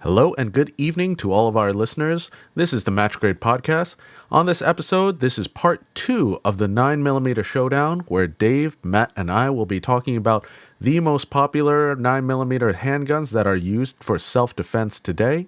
Hello and good evening to all of our listeners. This is the Match Grade Podcast. On this episode, this is part 2 of the 9mm Showdown, where Dave, Matt, and I will be talking about the most popular 9mm handguns that are used for self-defense today.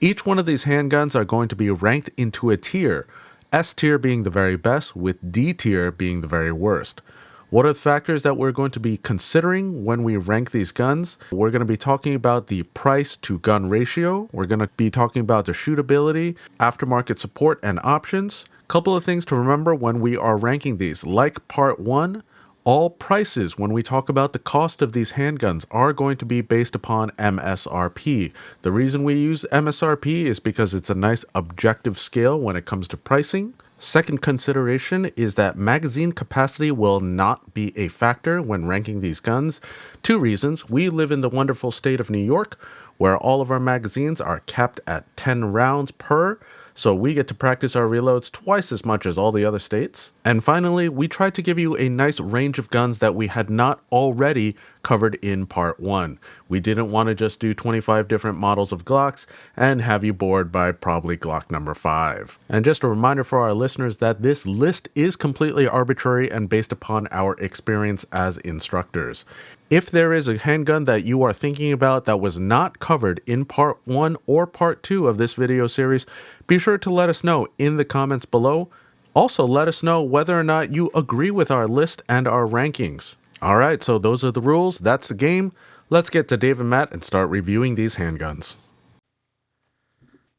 Each one of these handguns are going to be ranked into a tier, S tier being the very best, with D tier being the very worst. What are the factors that we're going to be considering when we rank these guns? We're going to be talking about the price to gun ratio. We're going to be talking about the shootability, aftermarket support, and options. Couple of things to remember when we are ranking these. Like part 1, all prices when we talk about the cost of these handguns are going to be based upon MSRP. The reason we use MSRP is because it's a nice objective scale when it comes to pricing. Second consideration is that magazine capacity will not be a factor when ranking these guns. 2 reasons. We live in the wonderful state of New York, where all of our magazines are capped at 10 rounds per, so we get to practice our reloads twice as much as all the other states. And finally, we tried to give you a nice range of guns that we had not already covered in part 1. We didn't want to just do 25 different models of Glocks and have you bored by probably Glock number 5. And just a reminder for our listeners that this list is completely arbitrary and based upon our experience as instructors. If there is a handgun that you are thinking about that was not covered in part 1 or part 2 of this video series, be sure to let us know in the comments below. Also, let us know whether or not you agree with our list and our rankings. Alright, so those are the rules, that's the game. Let's get to Dave and Matt and start reviewing these handguns.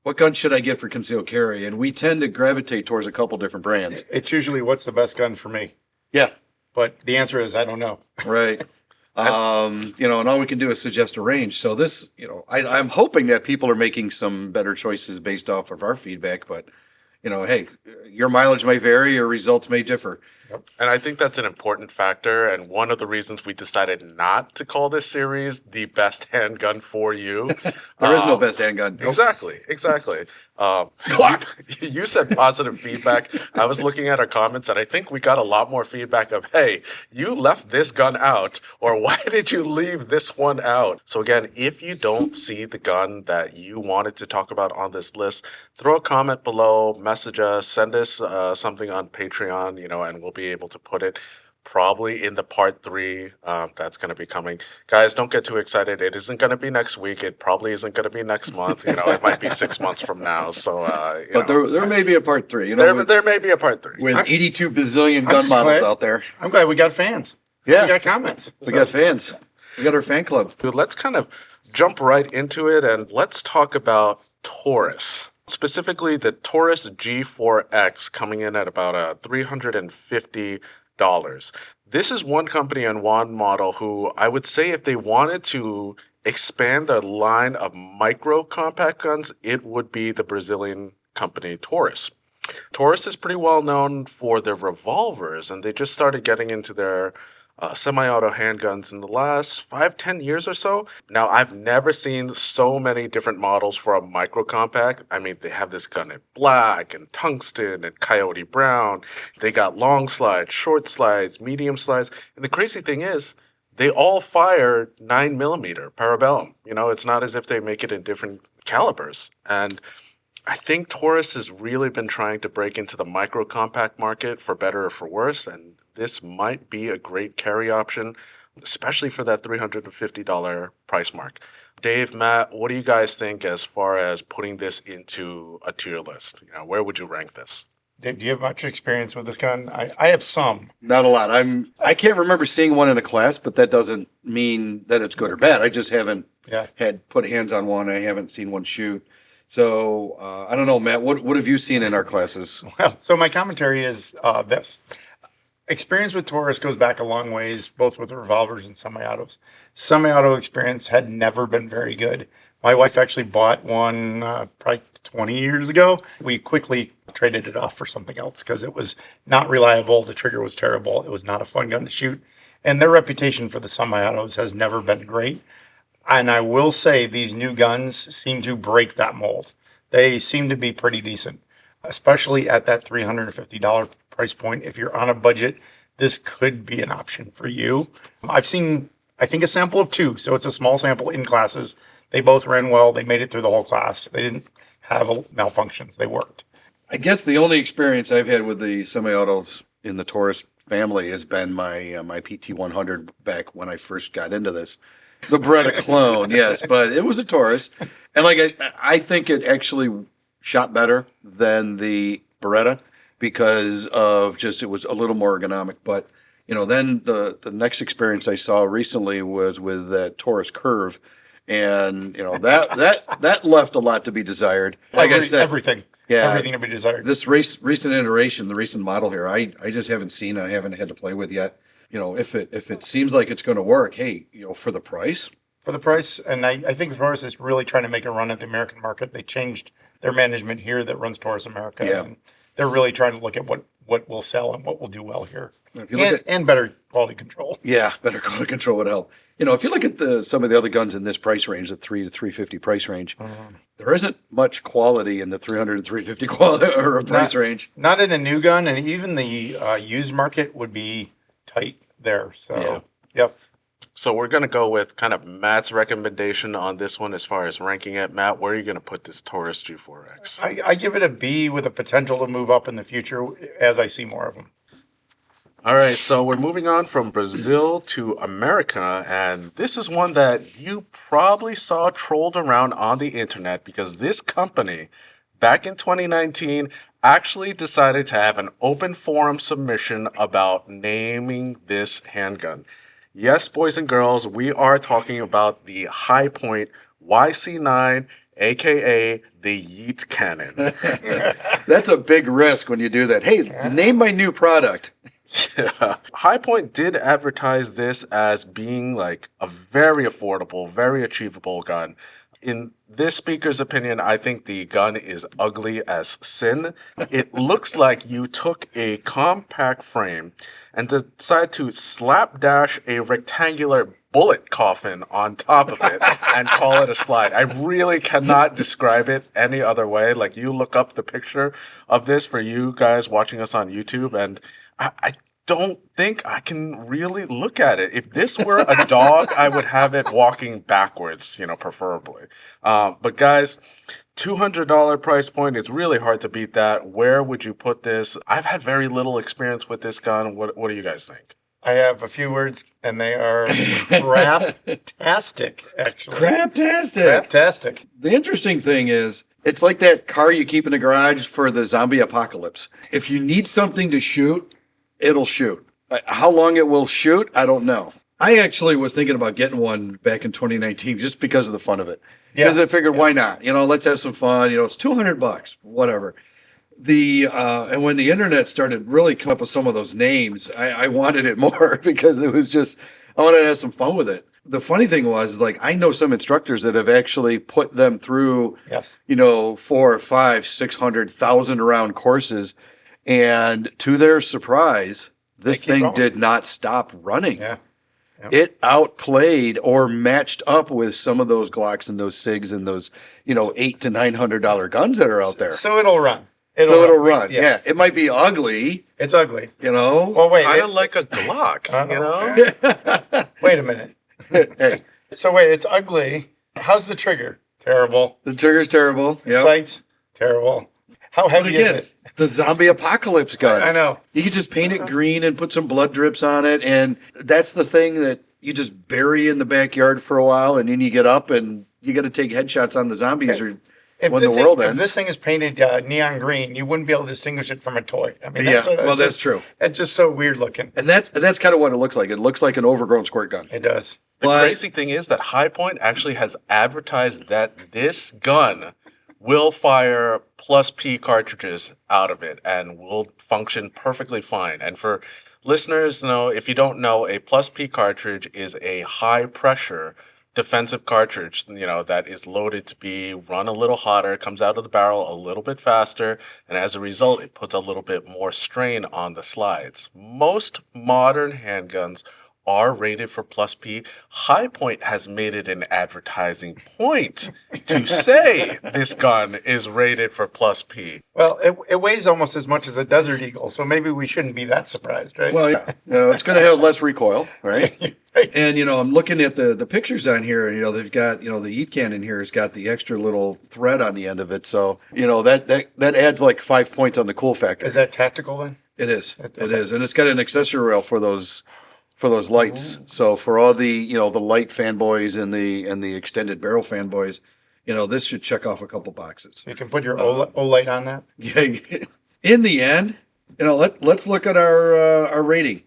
What gun should I get for concealed carry? And we tend to gravitate towards a couple different brands. It's usually what's the best gun for me. Yeah. But the answer is I don't know. Right. And all we can do is suggest a range. So this, I'm hoping that people are making some better choices based off of our feedback, but hey, your mileage may vary, your results may differ. And I think that's an important factor, and one of the reasons we decided not to call this series the best handgun for you. There is no best handgun. Exactly. You said positive feedback. I was looking at our comments, and I think we got a lot more feedback of, hey, you left this gun out, or why did you leave this one out? So again, if you don't see the gun that you wanted to talk about on this list, throw a comment below, message us, send us something on Patreon, and we'll be able to put it probably in the part 3 that's going to be coming. Guys, don't get too excited. It isn't going to be next week. It probably isn't going to be next month. It might be 6 months from now. So, but there may be a part 3. There may be a part 3 with 82 bazillion gun models out there. I'm glad we got fans. Yeah, we got comments. We got fans. We got our fan club. Dude, let's kind of jump right into it and let's talk about Taurus. Specifically, the Taurus G4X coming in at about $350. This is one company and one model who I would say if they wanted to expand their line of micro compact guns, it would be the Brazilian company Taurus. Taurus is pretty well known for their revolvers, and they just started getting into their semi-auto handguns in the last 5-10 years or so. Now, I've never seen so many different models for a micro compact. I mean, they have this gun in black and tungsten and coyote brown. They got long slides, short slides, medium slides. And the crazy thing is, they all fire 9mm parabellum. It's not as if they make it in different calibers. And I think Taurus has really been trying to break into the micro compact market for better or for worse, and this might be a great carry option, especially for that $350 price mark. Dave, Matt, what do you guys think as far as putting this into a tier list? Where would you rank this? Dave, do you have much experience with this gun? I have some. Not a lot. I can't remember seeing one in a class, but that doesn't mean that it's good or bad. I just haven't had put hands on one. I haven't seen one shoot. So I don't know, Matt. What have you seen in our classes? Well, so my commentary is this. Experience with Taurus goes back a long ways, both with revolvers and semi-autos. Semi-auto experience had never been very good. My wife actually bought one probably 20 years ago. We quickly traded it off for something else because it was not reliable. The trigger was terrible. It was not a fun gun to shoot. And their reputation for the semi-autos has never been great. And I will say these new guns seem to break that mold. They seem to be pretty decent, especially at that $350 price point. If you're on a budget, this could be an option for you. I've seen, I think, a sample of 2, so it's a small sample in classes. They both ran well. They made it through the whole class. They didn't have malfunctions. They worked. I guess the only experience I've had with the semi-autos in the Taurus family has been my PT 100 back when I first got into this. The Beretta clone, yes, but it was a Taurus. And like I think it actually shot better than the Beretta because of just it was a little more ergonomic. But then the next experience I saw recently was with that Taurus Curve, and that left a lot to be I said, everything. Yeah, everything to be desired. This recent iteration, the recent model here, I just haven't seen. I haven't had to play with yet. If it seems like it's going to work, hey, for the price. For the price, and I think Taurus is really trying to make a run at the American market. They changed their management here that runs Taurus America. Yeah. And they're really trying to look at what will sell and what will do well here. If you look and better quality control. Yeah, better quality control would help. If you look at some of the other guns in this price range, the $300 to $350 price range, there isn't much quality in the $300 to $350 quality or price range. Not in a new gun, and even the used market would be tight there. So, Yeah. Yep. So we're going to go with kind of Matt's recommendation on this one as far as ranking it. Matt, where are you going to put this Taurus G4X? I give it a B with a potential to move up in the future as I see more of them. All right, so we're moving on from Brazil to America, and this is one that you probably saw trolled around on the internet because this company, back in 2019, actually decided to have an open forum submission about naming this handgun. Yes, boys and girls, we are talking about the High Point YC9, aka the Yeet Cannon. That's a big risk when you do that. Hey, name my new product. Yeah. High Point did advertise this as being like a very affordable, very achievable gun. In this speaker's opinion, I think the gun is ugly as sin. It looks like you took a compact frame and decided to slapdash a rectangular bullet coffin on top of it and call it a slide. I really cannot describe it any other way. Like, you look up the picture of this for you guys watching us on YouTube, and I don't think I can really look at it. If this were a dog, I would have it walking backwards, preferably. But guys, $200 price point is really hard to beat that. Where would you put this? I've had very little experience with this gun. What do you guys think? I have a few words, and they are craptastic, actually. Craptastic. The interesting thing is, it's like that car you keep in the garage for the zombie apocalypse. If you need something to shoot, it'll shoot. How long it will shoot, I don't know. I actually was thinking about getting one back in 2019 just because of the fun of it. Because I figured, why not? Let's have some fun. It's $200, whatever. And when the internet started really coming up with some of those names, I wanted it more because it was just, I wanted to have some fun with it. The funny thing was, like, I know some instructors that have actually put them through, 4, 5, 600,000 round courses. And to their surprise, this thing did not stop running. Yeah. Yep. It outplayed or matched up with some of those Glocks and those SIGs and those, $800 to $900 guns that are out there. So it'll run. It'll run. Yeah. It might be ugly. It's ugly. Well, wait. Kind of like a Glock, Wait a minute. Hey. So wait, it's ugly. How's the trigger? Terrible. The trigger's terrible. The sights? Terrible. How heavy is it? The zombie apocalypse gun. I know. You could just paint it green and put some blood drips on it, and that's the thing that you just bury in the backyard for a while, and then you get up and you got to take headshots on the zombies when the world ends. If this thing is painted neon green, you wouldn't be able to distinguish it from a toy. I mean, that's true. It's just so weird looking. And that's kind of what it looks like. It looks like an overgrown squirt gun. It does. The crazy thing is that High Point actually has advertised that this gun will fire plus P cartridges out of it and will function perfectly fine. And for listeners, if you don't know, a plus P cartridge is a high pressure defensive cartridge, that is loaded to be run a little hotter, comes out of the barrel a little bit faster, and as a result, it puts a little bit more strain on the slides. Most modern handguns are rated for plus P. High Point has made it an advertising point to say this gun is rated for plus P. Well, it weighs almost as much as a Desert Eagle, so maybe we shouldn't be that surprised, right? Well, yeah, it's going to have less recoil, right? Right. And, I'm looking at the pictures on here, and, they've got, the heat cannon here has got the extra little thread on the end of it. So, that adds like 5 points on the cool factor. Is that tactical then? It is. Okay. It is. And it's got an accessory rail for those lights. So for all the, the light fanboys and the extended barrel fanboys, this should check off a couple boxes. You can put your O-light on that? Yeah. In the end, let's look at our rating.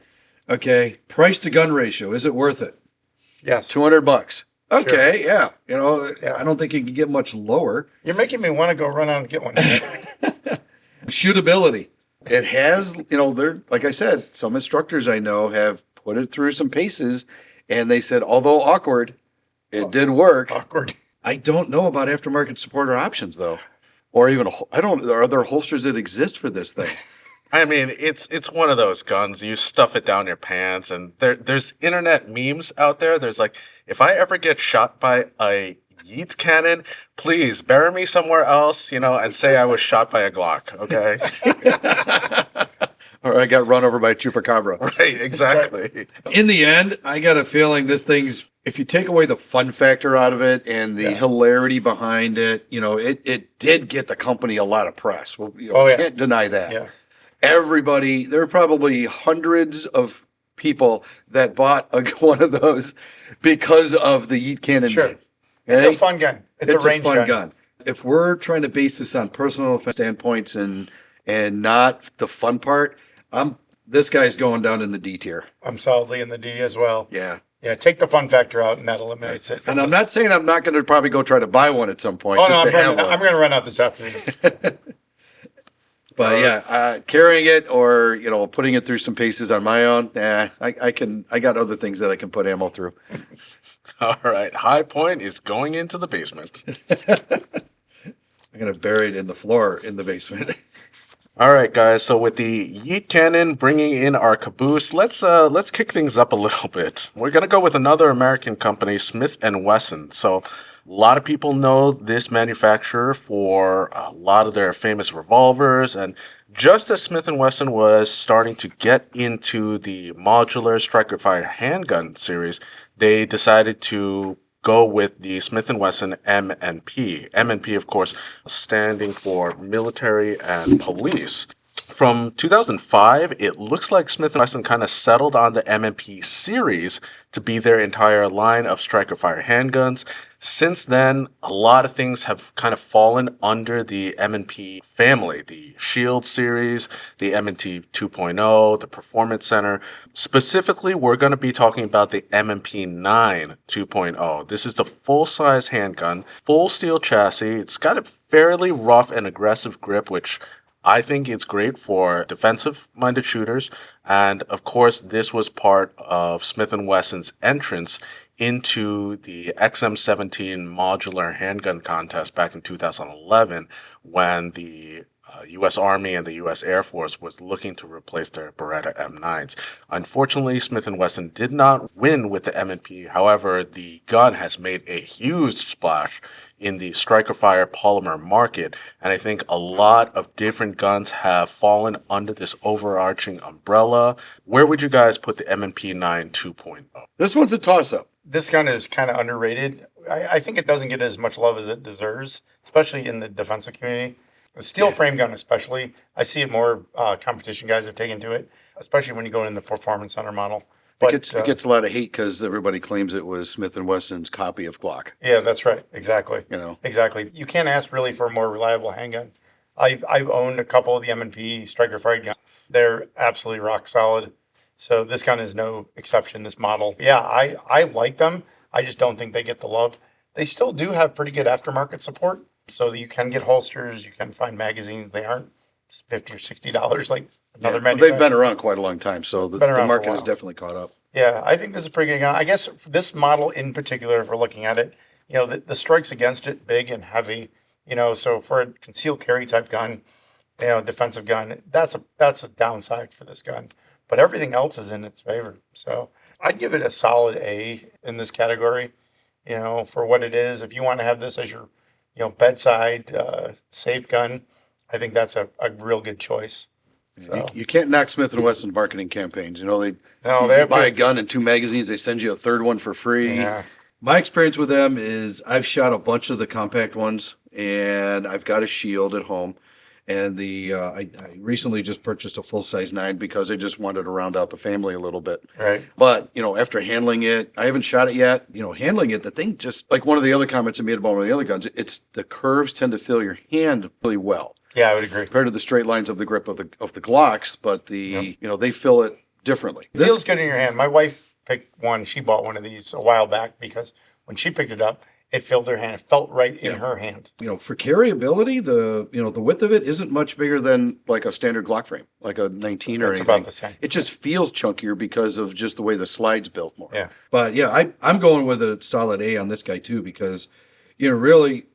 Okay. Price to gun ratio. Is it worth it? Yes. $200. Okay. Sure. Yeah. Yeah. I don't think it can get much lower. You're making me want to go run out and get one. Shootability. It has, like I said, some instructors I know have put it through some paces, and they said, although awkward, it did work. Awkward. I don't know about aftermarket support or options, though. Or even, are there holsters that exist for this thing? I mean, it's one of those guns. You stuff it down your pants, and there's internet memes out there. There's like, if I ever get shot by a Yeats cannon, please bury me somewhere else, and say I was shot by a Glock, okay? Or I got run over by a chupacabra. Right, exactly. In the end, I got a feeling this thing's, if you take away the fun factor out of it and the hilarity behind it, it did get the company a lot of press. Well, can't deny that. Yeah. Everybody, there are probably hundreds of people that bought one of those because of the Yeet cannon. Sure. name. It's Okay? a fun gun. It's a range fun gun. If we're trying to base this on personal standpoints and not the fun part, this guy's going down in the D tier. I'm solidly in the D as well. Yeah. Yeah, take the fun factor out, and that eliminates it. And I'm not saying I'm not going to probably go try to buy one at some point Oh, just no, to have one. I'm going to run out this afternoon. But carrying it or putting it through some paces on my own, I got other things that I can put ammo through. All right, High Point is going into the basement. I'm gonna bury it in the floor in the basement. All right, guys. So with the Yeet cannon bringing in our caboose, let's kick things up a little bit. We're gonna go with another American company, Smith and Wesson. So a lot of people know this manufacturer for a lot of their famous revolvers, and just as Smith & Wesson was starting to get into the modular striker-fired handgun series, they decided to go with the Smith & Wesson M&P. M&P, of course, standing for military and police. From 2005, it looks like Smith & Wesson kind of settled on the M&P series to be their entire line of striker-fire handguns. Since then, a lot of things have kind of fallen under the M&P family. The Shield series, the M&P 2.0, the Performance Center. Specifically, we're going to be talking about the M&P 9 2.0. This is the full-size handgun, full steel chassis. It's got a fairly rough and aggressive grip, which I think it's great for defensive-minded shooters, and of course, this was part of Smith & Wesson's entrance into the XM17 modular handgun contest back in 2011 when the U.S. Army and the U.S. Air Force was looking to replace their Beretta M9s. Unfortunately, Smith & Wesson did not win with the M&P. However, the gun has made a huge splash in the striker-fire polymer market, and I think a lot of different guns have fallen under this overarching umbrella. Where would you guys put the M&P 9 2.0? This one's a toss-up. This gun is kind of underrated. I think it doesn't get as much love as it deserves, especially in the defensive community. The steel frame gun especially, I see it more competition guys have taken to it, especially when you go in the Performance Center model. But It gets a lot of hate because everybody claims it was Smith & Wesson's copy of Glock. Yeah, that's right. Exactly. You Exactly. You can't ask really for a more reliable handgun. I've owned a couple of the M&P striker fired guns. They're absolutely rock solid. So this gun is no exception, this model. Yeah, I like them. I just don't think they get the love. They still do have pretty good aftermarket support, so that you can get holsters, you can find magazines. They aren't $50 or $60 like another manufacturer. They've been around quite a long time, so the market has definitely caught up. Yeah, I think this is a pretty good gun. I guess for this model in particular, if we're looking at it, the strikes against it, big and heavy, so for a concealed carry type gun, defensive gun, that's a downside for this gun. but everything else is in its favor. So I'd give it a solid A in this category, for what it is. If you want to have this as your, bedside safe gun, I think that's a real good choice. So. You can't knock Smith & Wesson marketing campaigns. You They buy a gun and 2 magazines, they send you a third one for free. Yeah. My experience with them is I've shot a bunch of the compact ones, and I've got a shield at home. And I recently just purchased a full-size 9 because I just wanted to round out the family a little bit. Right. But, after handling it, I haven't shot it yet. Handling it, the thing just, like one of the other comments I made about one of the other guns, it's the curves tend to feel your hand really well. Yeah, I would agree. Compared to the straight lines of the grip of the Glocks, but they feel it differently. It feels good in your hand. My wife picked one. She bought one of these a while back because when she picked it up, it filled her hand. It felt right in her hand. For carryability, the width of it isn't much bigger than like a standard Glock frame, like a 19 or anything. It's about the same. It just feels chunkier because of just the way the slide's built more. Yeah. But yeah, I'm going with a solid A on this guy too because, really,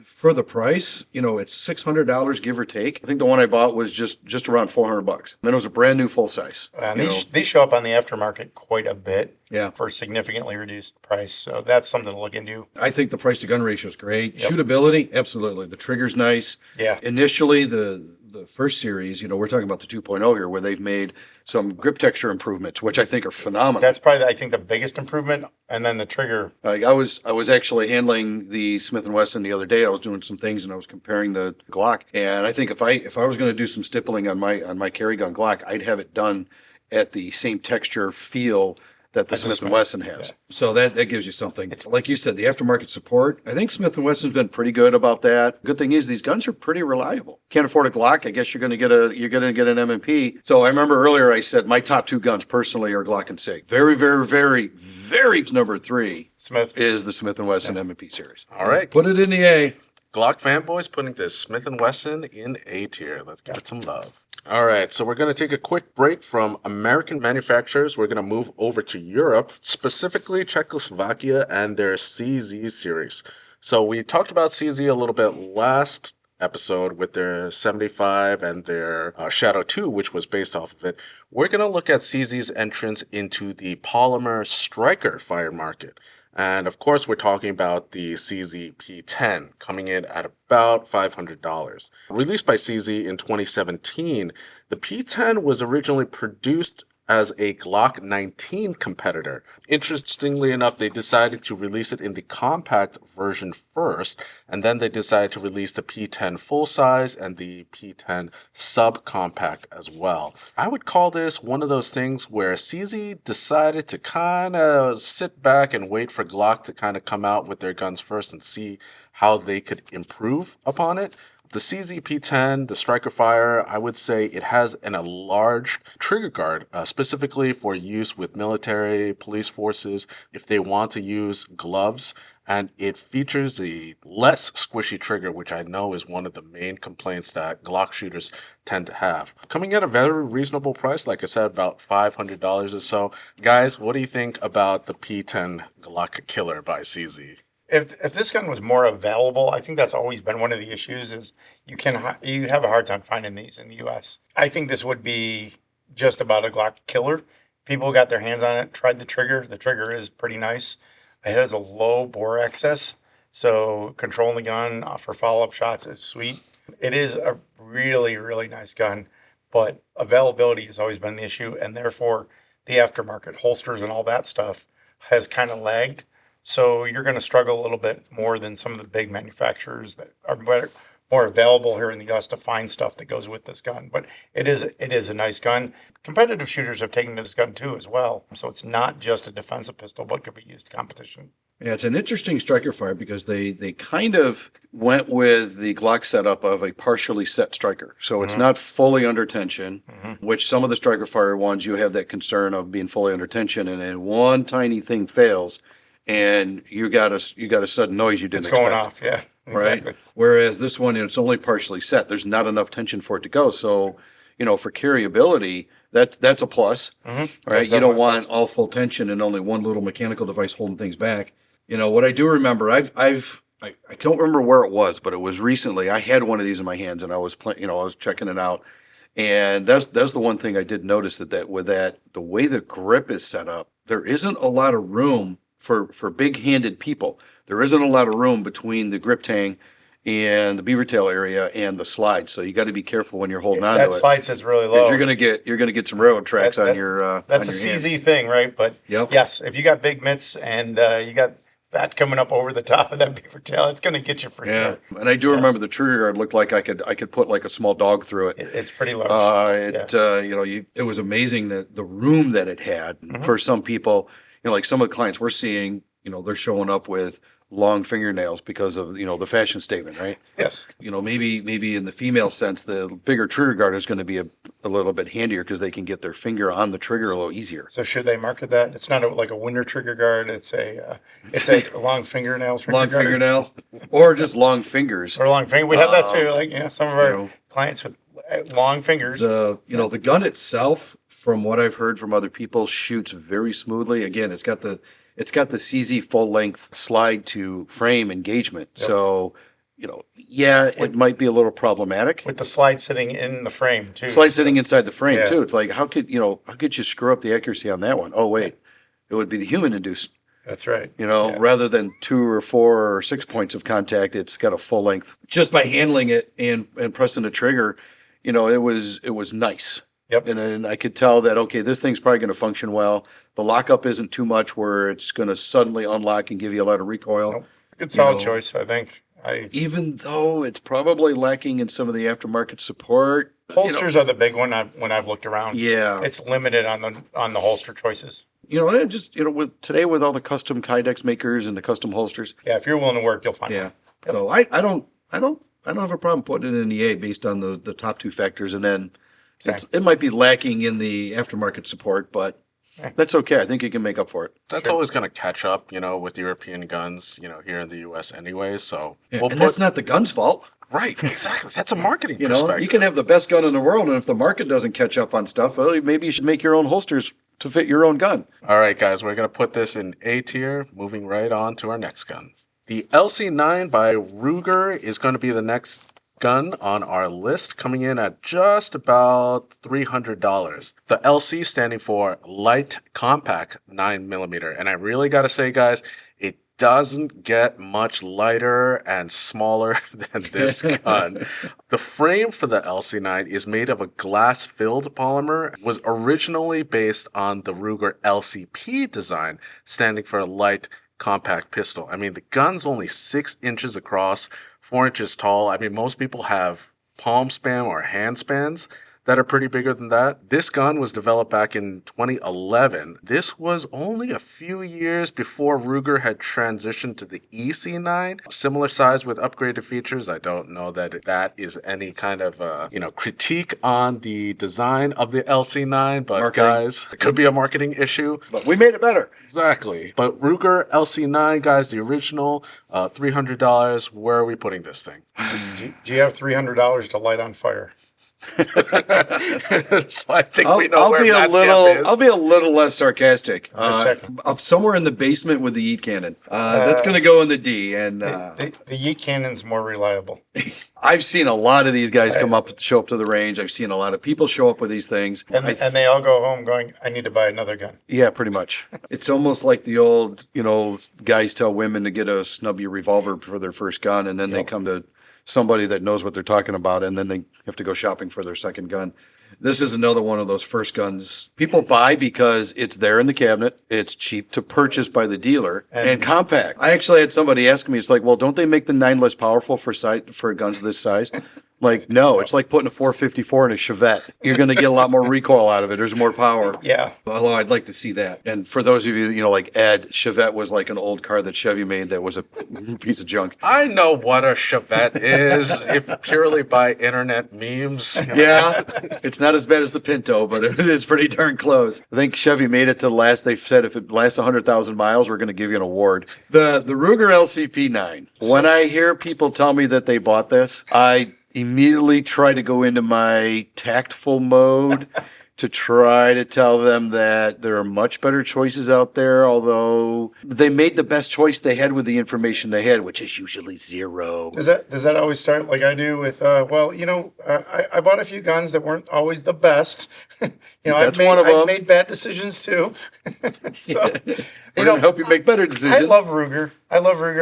for the price, it's $600 give or take. I think the one I bought was just around $400. Then it was a brand new full size. And these show up on the aftermarket quite a bit. Yeah. For a significantly reduced price. So that's something to look into. I think the price to gun ratio is great. Yep. Shootability, absolutely. The trigger's nice. Yeah. Initially, the first series, we're talking about the 2.0 here, where they've made some grip texture improvements, which I think are phenomenal. That's probably, I think, the biggest improvement. And then the trigger. Like I was actually handling the Smith & Wesson the other day. I was doing some things and I was comparing the Glock. And I think if I was going to do some stippling on my carry gun Glock, I'd have it done at the same texture feel that the Smith & Wesson has. Yeah. So that gives you something. Like you said, the aftermarket support, I think Smith & Wesson's been pretty good about that. Good thing is these guns are pretty reliable. Can't afford a Glock, I guess you're going to get an M&P. So I remember earlier I said my top 2 guns personally are Glock and SIG. Very, very, very, very number 3 is the Smith & Wesson M&P series. All right. Put it in the A. Glock fanboys putting this Smith & Wesson in A tier. Let's give it some love. All right, so we're going to take a quick break from American manufacturers. We're going to move over to Europe, specifically Czechoslovakia and their CZ series. So we talked about CZ a little bit last episode with their 75 and their Shadow 2, which was based off of it. We're going to look at CZ's entrance into the polymer striker fire market. And of course, we're talking about the CZ P10 coming in at about $500. Released by CZ in 2017, the P10 was originally produced as a Glock 19 competitor. Interestingly enough, they decided to release it in the compact version first, and then they decided to release the P10 full size and the P10 subcompact as well. I would call this one of those things where CZ decided to kind of sit back and wait for Glock to kind of come out with their guns first and see how they could improve upon it. The CZ P10, the Striker Fire, I would say it has a large trigger guard, specifically for use with military, police forces, if they want to use gloves. And it features a less squishy trigger, which I know is one of the main complaints that Glock shooters tend to have. Coming at a very reasonable price, like I said, about $500 or so. Guys, what do you think about the P10 Glock Killer by CZ? If this gun was more available, I think that's always been one of the issues is you have a hard time finding these in the U.S. I think this would be just about a Glock killer. People got their hands on it, tried the trigger. The trigger is pretty nice. It has a low bore excess, so controlling the gun for follow-up shots is sweet. It is a really, really nice gun, but availability has always been the issue, and therefore the aftermarket holsters and all that stuff has kind of lagged. So you're going to struggle a little bit more than some of the big manufacturers that are more available here in the U.S. to find stuff that goes with this gun. But it is a nice gun. Competitive shooters have taken to this gun too as well. So it's not just a defensive pistol, but could be used in competition. Yeah, it's an interesting striker fire because they kind of went with the Glock setup of a partially set striker. So it's not fully under tension, which some of the striker fire ones, you have that concern of being fully under tension, and then one tiny thing fails, and you got a sudden noise you didn't expect. It's going off, yeah. Right? Exactly. Whereas this one, it's only partially set. There's not enough tension for it to go. So, for carryability, that's a plus, right? You don't want all full tension and only one little mechanical device holding things back. What I do remember, I don't remember where it was, but it was recently. I had one of these in my hands, and I was I was checking it out, And that's the one thing I did notice that with that the way the grip is set up, there isn't a lot of room for big-handed people. There isn't a lot of room between the grip tang and the beaver tail area and the slide. So you got to be careful when you're holding on to That it. slide sits really 'Cause low. you're gonna get some railroad tracks on your. That's on a your CZ hand. thing, right? But Yep. yes, if you got big mitts and you got fat coming up over the top of that beaver tail, it's going to get you for Yeah, sure. and I do remember the trigger guard looked like I could put like a small dog through it. It's pretty large. It was amazing that the room that it had for some people. Like some of the clients we're seeing, they're showing up with long fingernails because of the fashion statement, right? Yes. Maybe in the female sense, the bigger trigger guard is going to be a little bit handier because they can get their finger on the trigger a little easier. So should they market that? It's not like a winter trigger guard. It's a long fingernail trigger Long guard. fingernail, or just long fingers. Or long finger. We have that too. Like some of our clients with long fingers. The gun itself, from what I've heard from other people, shoots very smoothly. Again, it's got the CZ full length slide to frame engagement. Yep. So, it might be a little problematic with the slide sitting in the frame too. Slide sitting inside the frame too. It's like how could you screw up the accuracy on that one? Oh wait, it would be the human induced. That's right. Rather than 2 or 4 or 6 points of contact, it's got a full length. Just by handling it and pressing the trigger, it was nice. Yep. And I could tell that, okay, this thing's probably going to function well. The lockup isn't too much where it's going to suddenly unlock and give you a lot of recoil. Nope. Good solid choice, I think. Even though it's probably lacking in some of the aftermarket support. Holsters are the big one when I've looked around. Yeah. It's limited on the holster choices. With today with all the custom Kydex makers and the custom holsters. Yeah, if you're willing to work, you'll find one. Yep. So I don't have a problem putting it in an EA based on the top 2 factors, and then it might be lacking in the aftermarket support, but that's okay. I think you can make up for it. That's always going to catch up, with European guns, here in the U.S. anyway. So that's not the gun's fault. Right, exactly. That's a marketing perspective. You can have the best gun in the world, and if the market doesn't catch up on stuff, well, maybe you should make your own holsters to fit your own gun. All right, guys, we're going to put this in A tier, moving right on to our next gun. The LC9 by Ruger is going to be the next gun on our list, coming in at just about $300. The LC standing for Light Compact 9mm. And I really got to say, guys, it doesn't get much lighter and smaller than this gun. The frame for the LC9 is made of a glass-filled polymer. It was originally based on the Ruger LCP design, standing for Light Compact Pistol. I mean, the gun's only 6 inches across, 4 inches tall. I mean, most people have palm span or hand spans that are pretty bigger than that. This gun was developed back in 2011. This was only a few years before Ruger had transitioned to the EC9. Similar size with upgraded features. I don't know that is any kind of critique on the design of the LC9, but marketing. Guys, it could be a marketing issue. But we made it better. Exactly. But Ruger LC9, guys, the original, $300. Where are we putting this thing? Do you have $300 to light on fire? So I think we know where Matt's camp is. I'll be a little less sarcastic. Up somewhere in the basement with the yeet cannon. That's going to go in the D. And the yeet cannon's more reliable. I've seen a lot of these guys show up to the range. I've seen a lot of people show up with these things, and they all go home going, "I need to buy another gun." Yeah, pretty much. It's almost like the old, guys tell women to get a snubby revolver for their first gun, and then they come to somebody that knows what they're talking about, and then they have to go shopping for their second gun. This is another one of those first guns people buy because it's there in the cabinet, it's cheap to purchase by the dealer, and compact. I actually had somebody ask me, it's like, well, don't they make the 9 less powerful for guns this size? Like, no, it's like putting a 454 in a Chevette. You're going to get a lot more recoil out of it. There's more power. Yeah. Although I'd like to see that. And for those of you, like Ed, Chevette was like an old car that Chevy made that was a piece of junk. I know what a Chevette is, if purely by internet memes. Yeah, it's not as bad as the Pinto, but it's pretty darn close. I think Chevy made it to last. They've said if it lasts 100,000 miles, we're going to give you an award. The Ruger LCP9. When I hear people tell me that they bought this, I immediately try to go into my tactful mode to try to tell them that there are much better choices out there, although they made the best choice they had with the information they had, which is usually zero. Does that always start like I do with, I bought a few guns that weren't always the best. That's one of them. I've made bad decisions too. So, We're going to help you make better decisions. I love Ruger.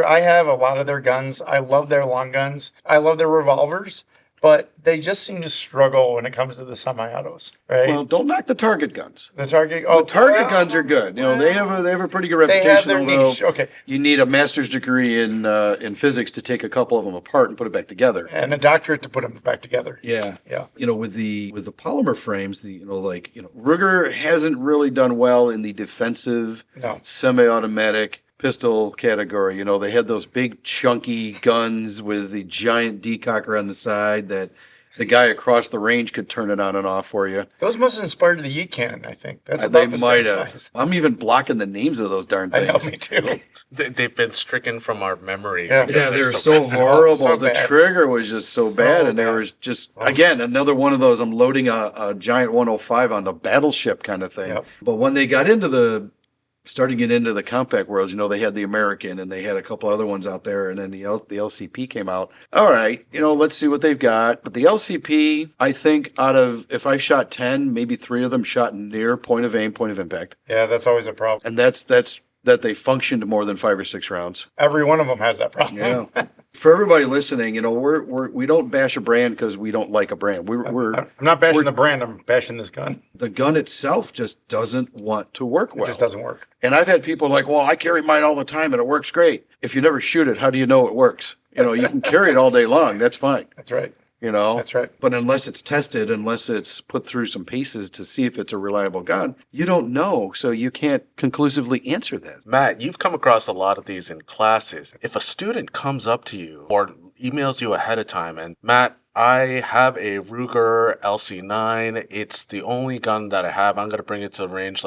I have a lot of their guns. I love their long guns. I love their revolvers. But they just seem to struggle when it comes to the semi-autos, right? Well, don't knock the target guns. The target Guns are good. They have a pretty good reputation. They have their niche. Okay. You need a master's degree in physics to take a couple of them apart and put it back together, and a doctorate to put them back together. Yeah. Yeah. With the polymer frames, Ruger hasn't really done well in the defensive semi-automatic pistol category. They had those big chunky guns with the giant decocker on the side that the guy across the range could turn it on and off for you. Those must have inspired the Yeet cannon, I think. That's They about the might same have. size. I'm even blocking the names of those darn I things. know, me too. They've been stricken from our memory. Yeah. because They're so horrible. So the bad. trigger was just so bad, and there was just again another one of those. I'm loading a giant 105 on the battleship kind of thing. Yep. But when they got starting to get into the compact worlds, they had the American and they had a couple other ones out there, and then the LCP came out. All right, let's see what they've got. But the LCP, I think if I've shot 10, maybe 3 of them shot near point of aim, point of impact. Yeah, that's always a problem. And that's that they functioned more than 5 or 6 rounds. Every one of them has that problem. Yeah. For everybody listening, we don't bash a brand because we don't like a brand. I'm not bashing the brand. I'm bashing this gun. The gun itself just doesn't want to work well. It just doesn't work. And I've had people like, well, I carry mine all the time and it works great. If you never shoot it, how do you know it works? You can carry it all day long. That's fine. That's right. That's right. But unless it's tested, unless it's put through some paces to see if it's a reliable gun, you don't know. So you can't conclusively answer that. Matt, you've come across a lot of these in classes. If a student comes up to you or emails you ahead of time and, Matt, I have a Ruger LC9. It's the only gun that I have. I'm going to bring it to the range.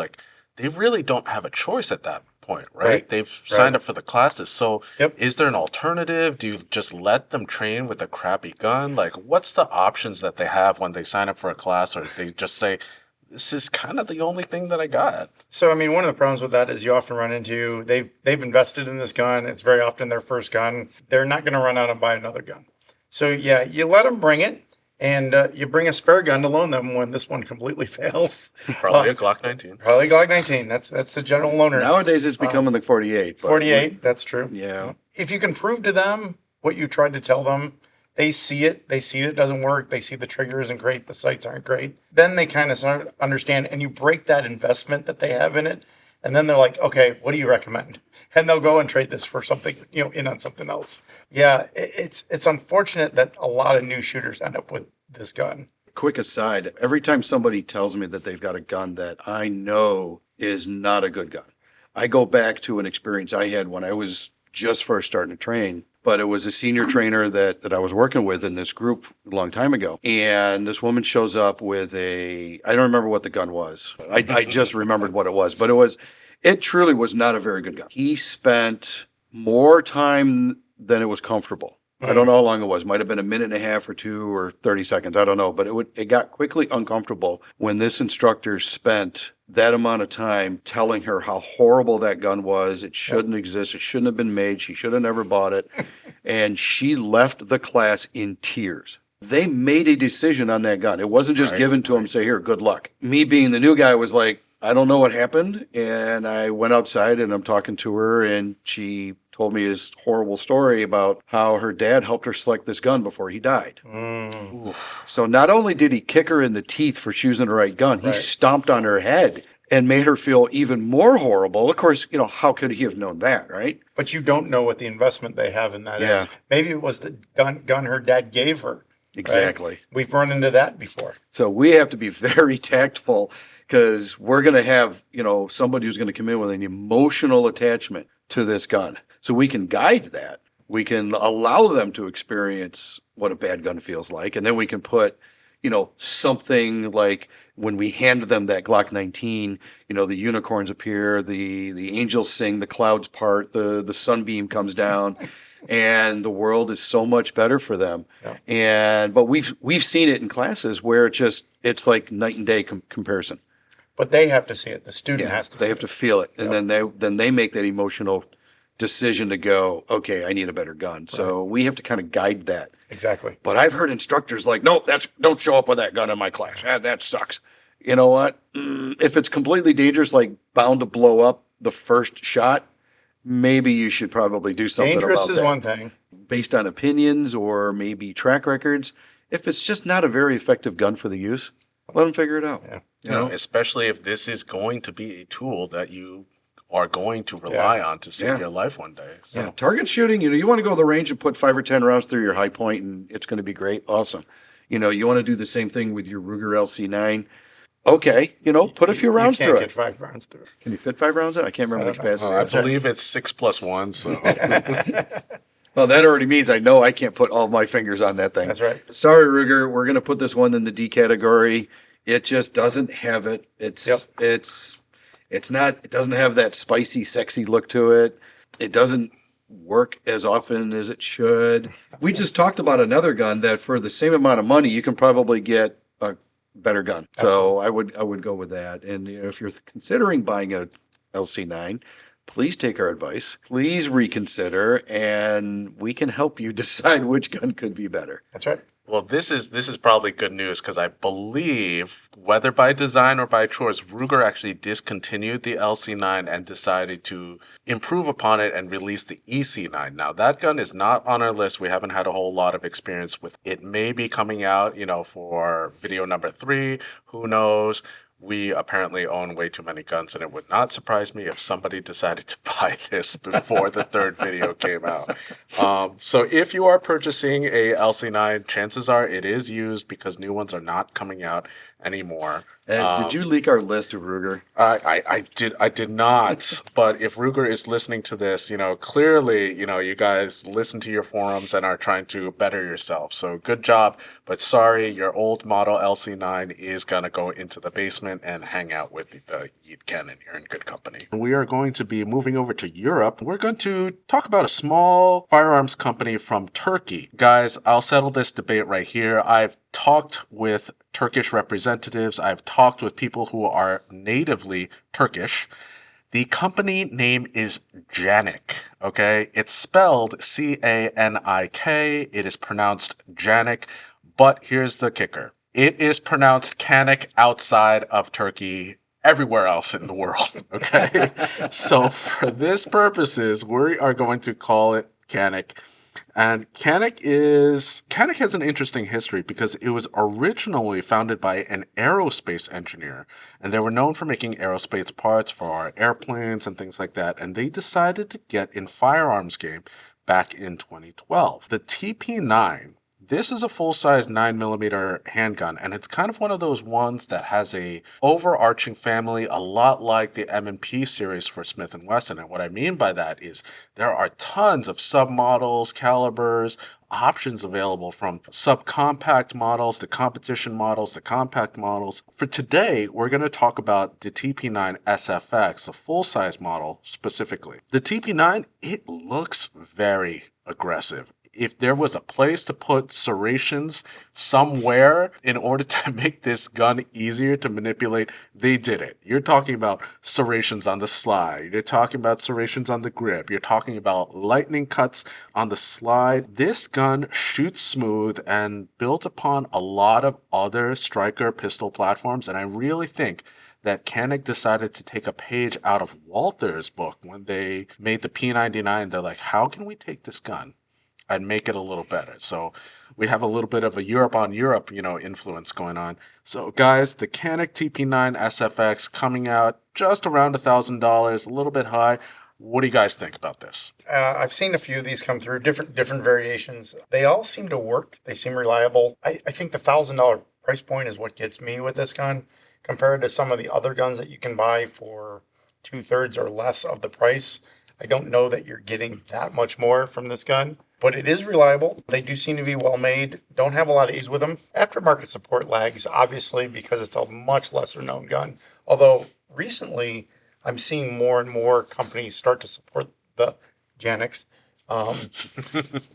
They really don't have a choice at that point, right? They've signed up for the classes. So is there an alternative? Do you just let them train with a crappy gun? What's the options that they have when they sign up for a class, or they just say, this is kind of the only thing that I got? So, one of the problems with that is you often run into, they've invested in this gun. It's very often their first gun. They're not going to run out and buy another gun. So, yeah, you let them bring it. And you bring a spare gun to loan them when this one completely fails. Probably a Glock 19. Probably Glock 19. That's the general loaner. Nowadays, it's becoming the 48. 48, that's true. Yeah. If you can prove to them what you tried to tell them, they see it. They see it doesn't work. They see the trigger isn't great. The sights aren't great. Then they kind of start to understand, and you break that investment that they have in it. And then they're like, okay, what do you recommend? And they'll go and trade this for something, in on something else. Yeah, it's unfortunate that a lot of new shooters end up with this gun. Quick aside, every time somebody tells me that they've got a gun that I know is not a good gun, I go back to an experience I had when I was just first starting to train. But it was a senior trainer that I was working with in this group a long time ago. And this woman shows up with I don't remember what the gun was. I just remembered what it was. But it truly was not a very good gun. He spent more time than it was comfortable. I don't know how long it was. Might have been a minute and a half or 2 or 30 seconds. I don't know. But it got quickly uncomfortable when this instructor spent that amount of time telling her how horrible that gun was. It shouldn't exist. It shouldn't have been made. She should have never bought it. And she left the class in tears. They made a decision on that gun. It wasn't just given to them, say, here, good luck. Me being the new guy was like, I don't know what happened. And I went outside and I'm talking to her, and she told me his horrible story about how her dad helped her select this gun before he died. So not only did he kick her in the teeth for choosing the right gun, he stomped on her head and made her feel even more horrible. Of course, how could he have known that, right? But you don't know what the investment they have in that is. Maybe it was the gun her dad gave her. Exactly. Right? We've run into that before. So we have to be very tactful, because we're going to have, somebody who's going to come in with an emotional attachment to this gun. So we can guide that. We can allow them to experience what a bad gun feels like. And then we can put, something like when we hand them that Glock 19, the unicorns appear, the angels sing, the clouds part, the sunbeam comes down, and the world is so much better for them. Yeah. But we've seen it in classes where it's like night and day comparison. But they have to see it. The student has to see They have it. to feel it, and then they make that emotional decision to go, okay, I need a better gun. So we have to kind of guide that. Exactly. But I've heard instructors like, no, don't show up with that gun in my class. That sucks. You know what? If it's completely dangerous, like bound to blow up the first shot, maybe you should probably do something Dangerous about is that. one thing. Based on opinions or maybe track records, if it's just not a very effective gun for the use, let them figure it out. Yeah. You know, especially if this is going to be a tool that you are going to rely on to save your life one day. So. Yeah, target shooting, you want to go to the range and put 5 or 10 rounds through your high point and it's going to be great. Awesome. You want to do the same thing with your Ruger LC9. Okay, put a few rounds through You it. can't get 5 rounds through it. Can you fit 5 rounds in? I can't remember the capacity. I believe it's 6+1. So Well, that already means I know I can't put all my fingers on that thing. That's right. Sorry, Ruger. We're going to put this one in the D category. It just doesn't have it. It's not. It doesn't have that spicy, sexy look to it. It doesn't work as often as it should. We just talked about another gun that for the same amount of money, you can probably get a better gun. So I would go with that. And if you're considering buying a LC9, please take our advice. Please reconsider, and we can help you decide which gun could be better. That's right. Well, this is probably good news because I believe, whether by design or by choice, Ruger actually discontinued the LC9 and decided to improve upon it and release the EC9. Now, that gun is not on our list. We haven't had a whole lot of experience with it. May be coming out, for video number 3. Who knows? We apparently own way too many guns, and it would not surprise me if somebody decided to buy this before the third video came out. So if you are purchasing a LC9, chances are it is used because new ones are not coming out anymore. Did you leak our list of Ruger? I did not. But if Ruger is listening to this, clearly, you guys listen to your forums and are trying to better yourself. So good job. But sorry, your old model LC9 is going to go into the basement and hang out with the Yeet Cannon. You're in good company. We are going to be moving over to Europe. We're going to talk about a small firearms company from Turkey. Guys, I'll settle this debate right here. I've talked with Turkish representatives. I've talked with people who are natively Turkish. The company name is Canik, okay? It's spelled Canik. It is pronounced Canik, but here's the kicker. It is pronounced Canik outside of Turkey, everywhere else in the world, okay? So for this purposes, we are going to call it Canik. And Canik has an interesting history because it was originally founded by an aerospace engineer, and they were known for making aerospace parts for airplanes and things like that. And they decided to get in firearms game back in 2012. The TP9. This is a full-size 9mm handgun, and it's kind of one of those ones that has a overarching family, a lot like the M&P series for Smith & Wesson. And what I mean by that is there are tons of submodels, calibers, options available from subcompact models to competition models to compact models. For today, we're going to talk about the TP9 SFX, the full-size model specifically. The TP9, it looks very aggressive. If there was a place to put serrations somewhere in order to make this gun easier to manipulate, they did it. You're talking about serrations on the slide. You're talking about serrations on the grip. You're talking about lightning cuts on the slide. This gun shoots smooth and built upon a lot of other striker pistol platforms, and I really think that Canik decided to take a page out of Walther's book when they made the P99. They're like, how can we take this gun and make it a little better? So we have a little bit of a Europe on Europe, influence going on. So guys, the Canik TP9 SFX coming out just around $1,000, a little bit high. What do you guys think about this? I've seen a few of these come through, different variations. They all seem to work. They seem reliable. I think the $1,000 price point is what gets me with this gun compared to some of the other guns that you can buy for 2/3 or less of the price. I don't know that you're getting that much more from this gun. but it is reliable. They do seem to be well made. Don't have a lot of issues with them. Aftermarket support lags, obviously, because it's a much lesser known gun. Although recently, I'm seeing more and more companies start to support the Janix.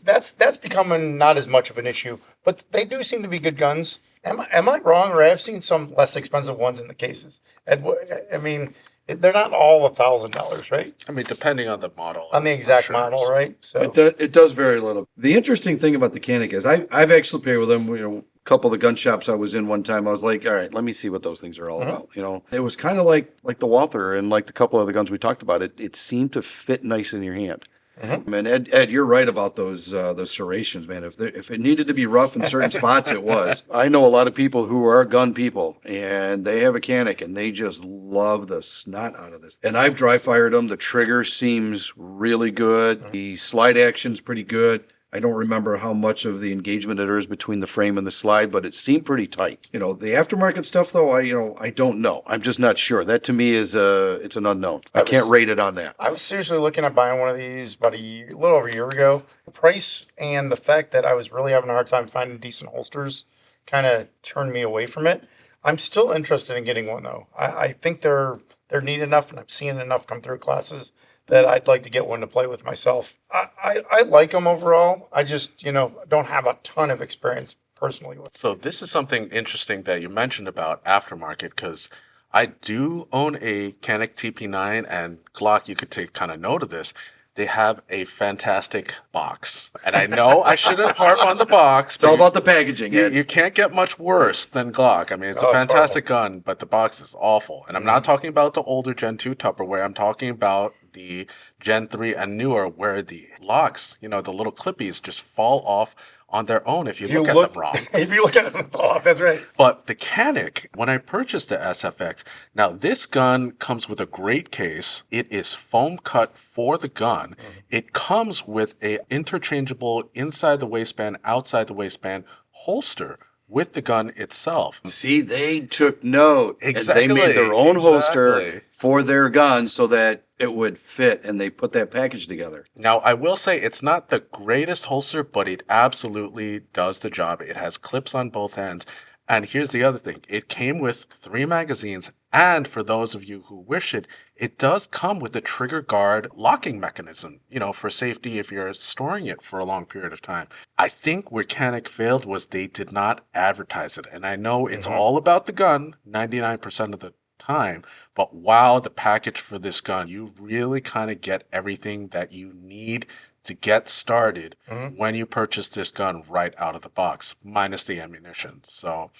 That's becoming not as much of an issue, but they do seem to be good guns. Am I wrong, or I've seen some less expensive ones in the cases? And I mean, they're not all $1,000, right? I mean, depending on the model. On the exact model, right? So It does vary a little. The interesting thing about the Canik is I've actually played with them. You know, a couple of the gun shops I was in one time, I was like, all right, let me see what those things are all about. You know, it was kind of like the Walther and like the couple of the guns we talked about. It seemed to fit nice in your hand. And Ed, you're right about those serrations, man. If it needed to be rough in certain spots, it was. I know a lot of people who are gun people, and they have a Canik, and they just love the snot out of this. And I've dry fired them. The trigger seems really good. The slide action's pretty good. I don't remember how much of the engagement there is between the frame and the slide, but it seemed pretty tight. You know, the aftermarket stuff, though, I don't know. I'm just not sure. That to me is it's an unknown. I can't rate it on that. I was seriously looking at buying one of these about a little over a year ago. The price and the fact that I was really having a hard time finding decent holsters kind of turned me away from it. I'm still interested in getting one, though. I think they're neat enough, and I'm seeing enough come through classes that I'd like to get one to play with myself. I like them overall. I just, don't have a ton of experience personally with them. So this is something interesting that you mentioned about aftermarket, because I do own a Canik TP9, and Glock, you could take kind of note of this. They have a fantastic box. And I know I shouldn't harp on the box. It's all about the packaging. You can't get much worse than Glock. I mean, it's a fantastic gun, but the box is awful. And I'm not talking about the older Gen 2 Tupperware. I'm talking about the Gen 3 and newer, where the locks, the little clippies just fall off on their own if you look at them wrong. If you look at them off, that's right. But the Canik, when I purchased the SFX, now this gun comes with a great case. It is foam cut for the gun. It comes with a interchangeable inside the waistband, outside the waistband holster with the gun itself. See, they took note. Exactly. And they made their own holster for their gun so that it would fit, and they put that package together. Now, I will say it's not the greatest holster, but it absolutely does the job. It has clips on both ends. And here's the other thing. It came with 3 magazines, and for those of you who wish it, it does come with a trigger guard locking mechanism, for safety if you're storing it for a long period of time. I think where Canik failed was they did not advertise it. And I know it's all about the gun 99% of the time, but wow, the package for this gun, you really kind of get everything that you need to get started when you purchase this gun right out of the box, minus the ammunition. So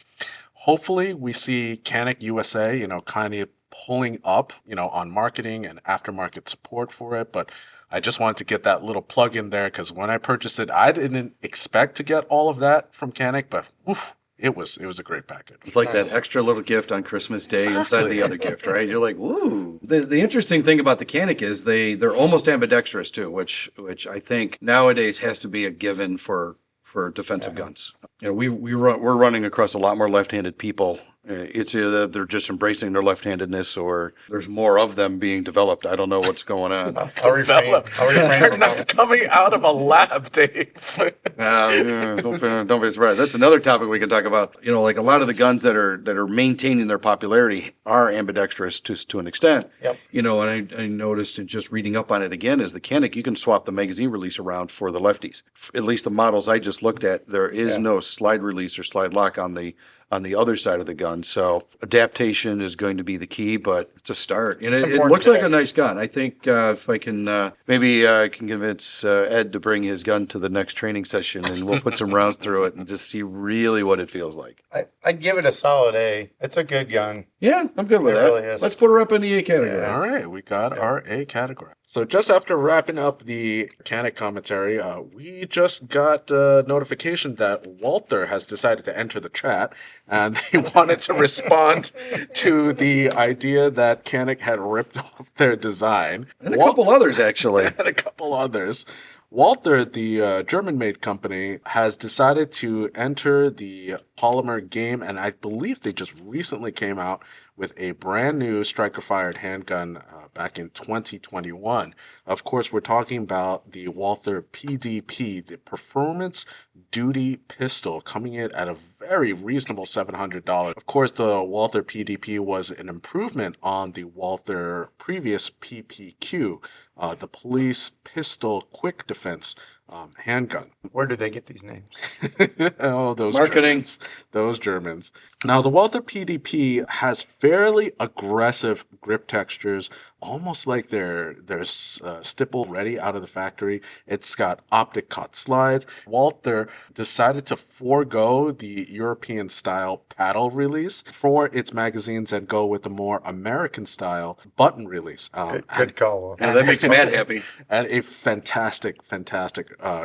hopefully we see Canik USA, kind of pulling up, on marketing and aftermarket support for it. But I just wanted to get that little plug in there, because when I purchased it, I didn't expect to get all of that from Canik, but oof, it was a great package. It's like that extra little gift on Christmas Day inside the other gift, right? You're like, woo. The interesting thing about the Canik is they're almost ambidextrous too, which I think nowadays has to be a given for defensive guns. We're running across a lot more left-handed people. It's either they're just embracing their left-handedness, or there's more of them being developed. I don't know what's going on. They're not coming out of a lab, Dave. Don't be surprised. That's another topic we can talk about. Like a lot of the guns that are maintaining their popularity are ambidextrous to an extent. Yep. And I noticed in just reading up on it again is the Canik, you can swap the magazine release around for the lefties. At least the models I just looked at, there is no slide release or slide lock on the other side of the gun. So adaptation is going to be the key, but it's a start. And it looks like a nice gun. I think if I can, maybe I can convince Ed to bring his gun to the next training session, and we'll put some rounds through it and just see really what it feels like. I'd give it a solid A. It's a good gun. Yeah, I'm good with that. Really is. Let's put her up in the A category. Yeah. All right, we got our A category. So just after wrapping up the Canik commentary, we just got notification that Walther has decided to enter the chat, and they wanted to respond to the idea that Canik had ripped off their design. And a couple others, actually. And a couple others. Walther, the German-made company, has decided to enter the polymer game, and I believe they just recently came out with a brand new striker-fired handgun back in 2021. Of course, we're talking about the Walther PDP, the Performance Duty Pistol, coming in at a very reasonable $700. Of course, the Walther PDP was an improvement on the Walther previous PPQ, the Police Pistol Quick Defense handgun. Where do they get these names? Oh, those Marketing. Germans. Those Germans. Now, the Walther PDP has fairly aggressive grip textures, almost like they're stipple ready out of the factory. It's got optic cut slides. Walther decided to forego the European style paddle release for its magazines and go with the more American style button release. Good call. Yeah, that makes Matt happy. And a fantastic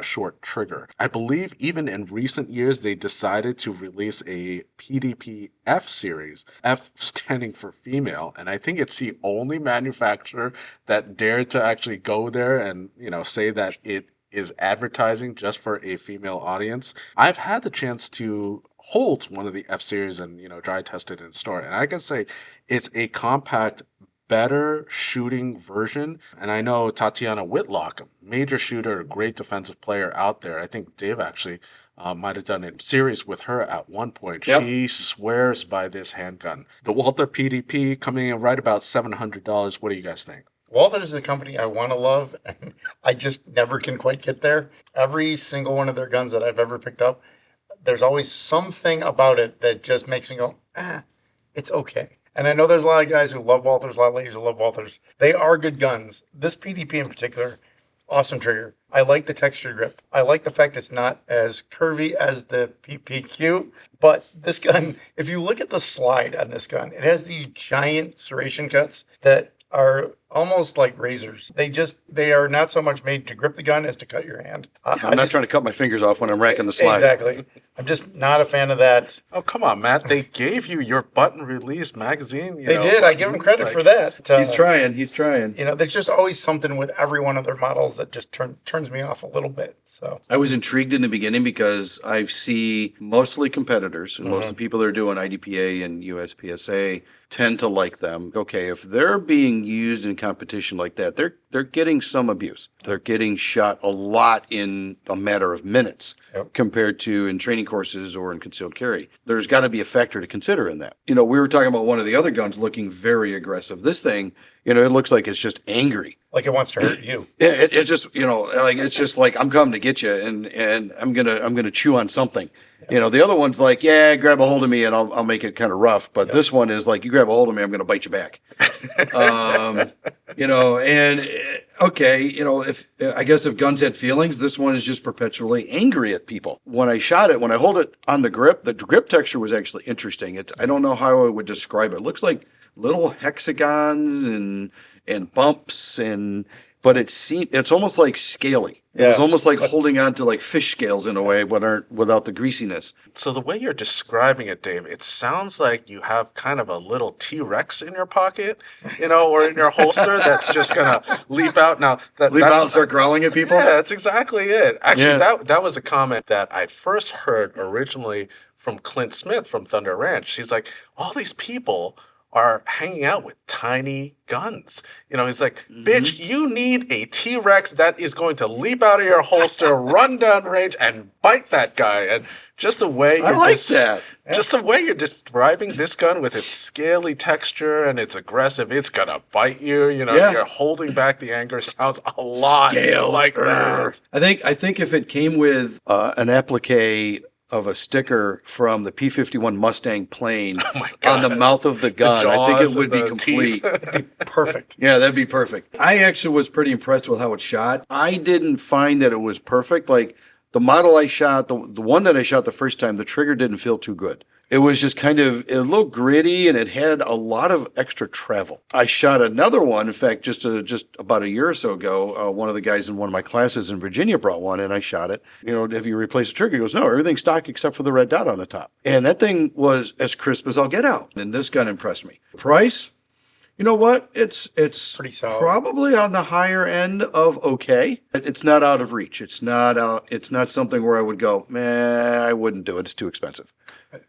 short trigger. I believe even in recent years they decided to release a PDP F series, F standing for female, and I think it's the only manufacturer that dared to actually go there and say that it is advertising just for a female audience. I've had the chance to hold one of the F series and dry test it in store, and I can say it's a compact, better shooting version. And I know Tatiana Whitlock, a major shooter, a great defensive player out there. I think Dave actually might have done a series with her at one point. Yep. She swears by this handgun. The Walther PDP coming in right about $700. What do you guys think? Walther is a company I want to love, and I just never can quite get there. Every single one of their guns that I've ever picked up, there's always something about it that just makes me go, it's okay. And I know there's a lot of guys who love Walthers, a lot of ladies who love Walthers. They are good guns. This PDP in particular, awesome trigger. I like the texture grip. I like the fact it's not as curvy as the PPQ. But this gun, if you look at the slide on this gun, it has these giant serration cuts that are almost like razors. They are not so much made to grip the gun as to cut your hand. I'm not trying to cut my fingers off when I'm racking the slide. Exactly. I'm just not a fan of that. Oh, come on, Matt. They gave you your button release magazine. They did. I give them credit for that. He's trying. There's just always something with every one of their models that just turns me off a little bit. So I was intrigued in the beginning because I see mostly competitors and most of the people that are doing IDPA and USPSA tend to like them. Okay, if they're being used in competition like that, they're getting some abuse. They're getting shot a lot in a matter of minutes compared to in training courses or in concealed carry. There's got to be a factor to consider in that. We were talking about one of the other guns looking very aggressive. This thing, it looks like it's just angry. Like it wants to hurt you. Yeah, it's just it's just like I'm coming to get you, and I'm gonna chew on something. The other one's like, yeah, grab a hold of me and I'll make it kind of rough. But this one is like, you grab a hold of me, I'm gonna bite you back. If guns had feelings, this one is just perpetually angry at people. When I shot it, when I hold it on the grip texture was actually interesting. I don't know how I would describe it. It looks like little hexagons and bumps but it's almost like scaly. Yeah. It was almost like holding on to like fish scales in a way, but without the greasiness. So the way you're describing it, Dave, it sounds like you have kind of a little T-Rex in your pocket, or in your holster that's just gonna leap out. Now Leap out and start growling at people? Yeah, that's exactly it. Actually, that was a comment that I'd first heard originally from Clint Smith from Thunder Ranch. He's like, all these people are hanging out with tiny guns. He's like, bitch, you need a T-Rex that is going to leap out of your holster, run down range, and bite that guy. And just the way just the way you're describing this gun with its scaly texture and its aggressive, it's gonna bite you. You're holding back the anger. Sounds a lot Scales. like that. I think if it came with an applique of a sticker from the P-51 Mustang plane on the mouth of the gun, I think it would be complete. Perfect. Yeah, that'd be perfect. I actually was pretty impressed with how it shot. I didn't find that it was perfect. Like the model I shot, the one that I shot the first time, the trigger didn't feel too good. It was just kind of a little gritty, and it had a lot of extra travel. I shot another one. In fact, just about a year or so ago, one of the guys in one of my classes in Virginia brought one, and I shot it. Have you replaced the trigger? He goes, no, everything's stock except for the red dot on the top. And that thing was as crisp as I'll get out. And this gun impressed me. Price? You know what? It's pretty solid. Probably on the higher end of okay. It's not out of reach. It's not something where I would go, I wouldn't do it. It's too expensive.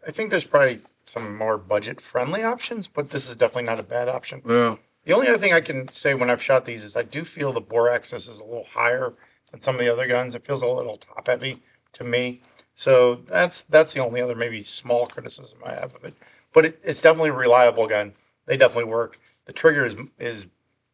I think there's probably some more budget-friendly options, but this is definitely not a bad option. Yeah. The only other thing I can say when I've shot these is I do feel the bore axis is a little higher than some of the other guns. It feels a little top-heavy to me. So that's the only other maybe small criticism I have of it. But it's definitely a reliable gun. They definitely work. The trigger is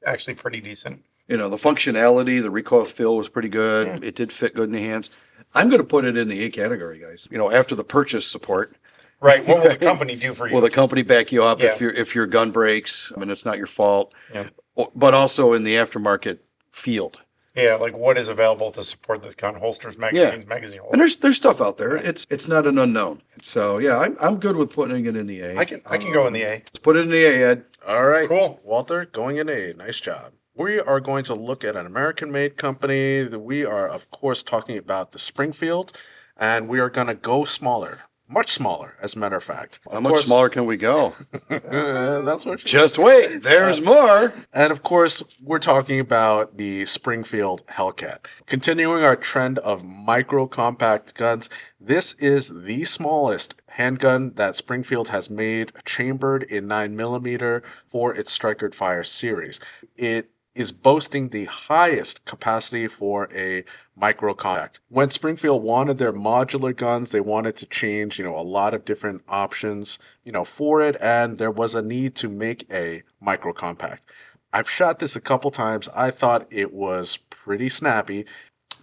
actually pretty decent. The functionality, the recoil feel was pretty good. Yeah. It did fit good in the hands. I'm going to put it in the A category, guys. After the purchase support, Right. What will the company do for you? will the company back you up Yeah. if your gun breaks? I mean, it's not your fault. Yeah. But also in the aftermarket field. Yeah, like what is available to support this gun? Holsters, magazines, magazine And holders. there's stuff out there. It's not an unknown. So yeah, I'm good with putting it in the A. I can go in the A. Let's put it in the A, Ed. All right. Cool. Walter, going in A. Nice job. We are going to look at an American-made company. We are, of course, talking about the Springfield, and we are going to go smaller. Much smaller, as a matter of fact. How much smaller can we go? That's what Just wait. There's more. And of course, we're talking about the Springfield Hellcat. Continuing our trend of micro compact guns, this is the smallest handgun that Springfield has made, chambered in 9mm for its Striker Fire series. It is boasting the highest capacity for a micro compact. When Springfield wanted their modular guns, they wanted to change, a lot of different options, for it, and there was a need to make a micro compact. I've shot this a couple times. I thought it was pretty snappy,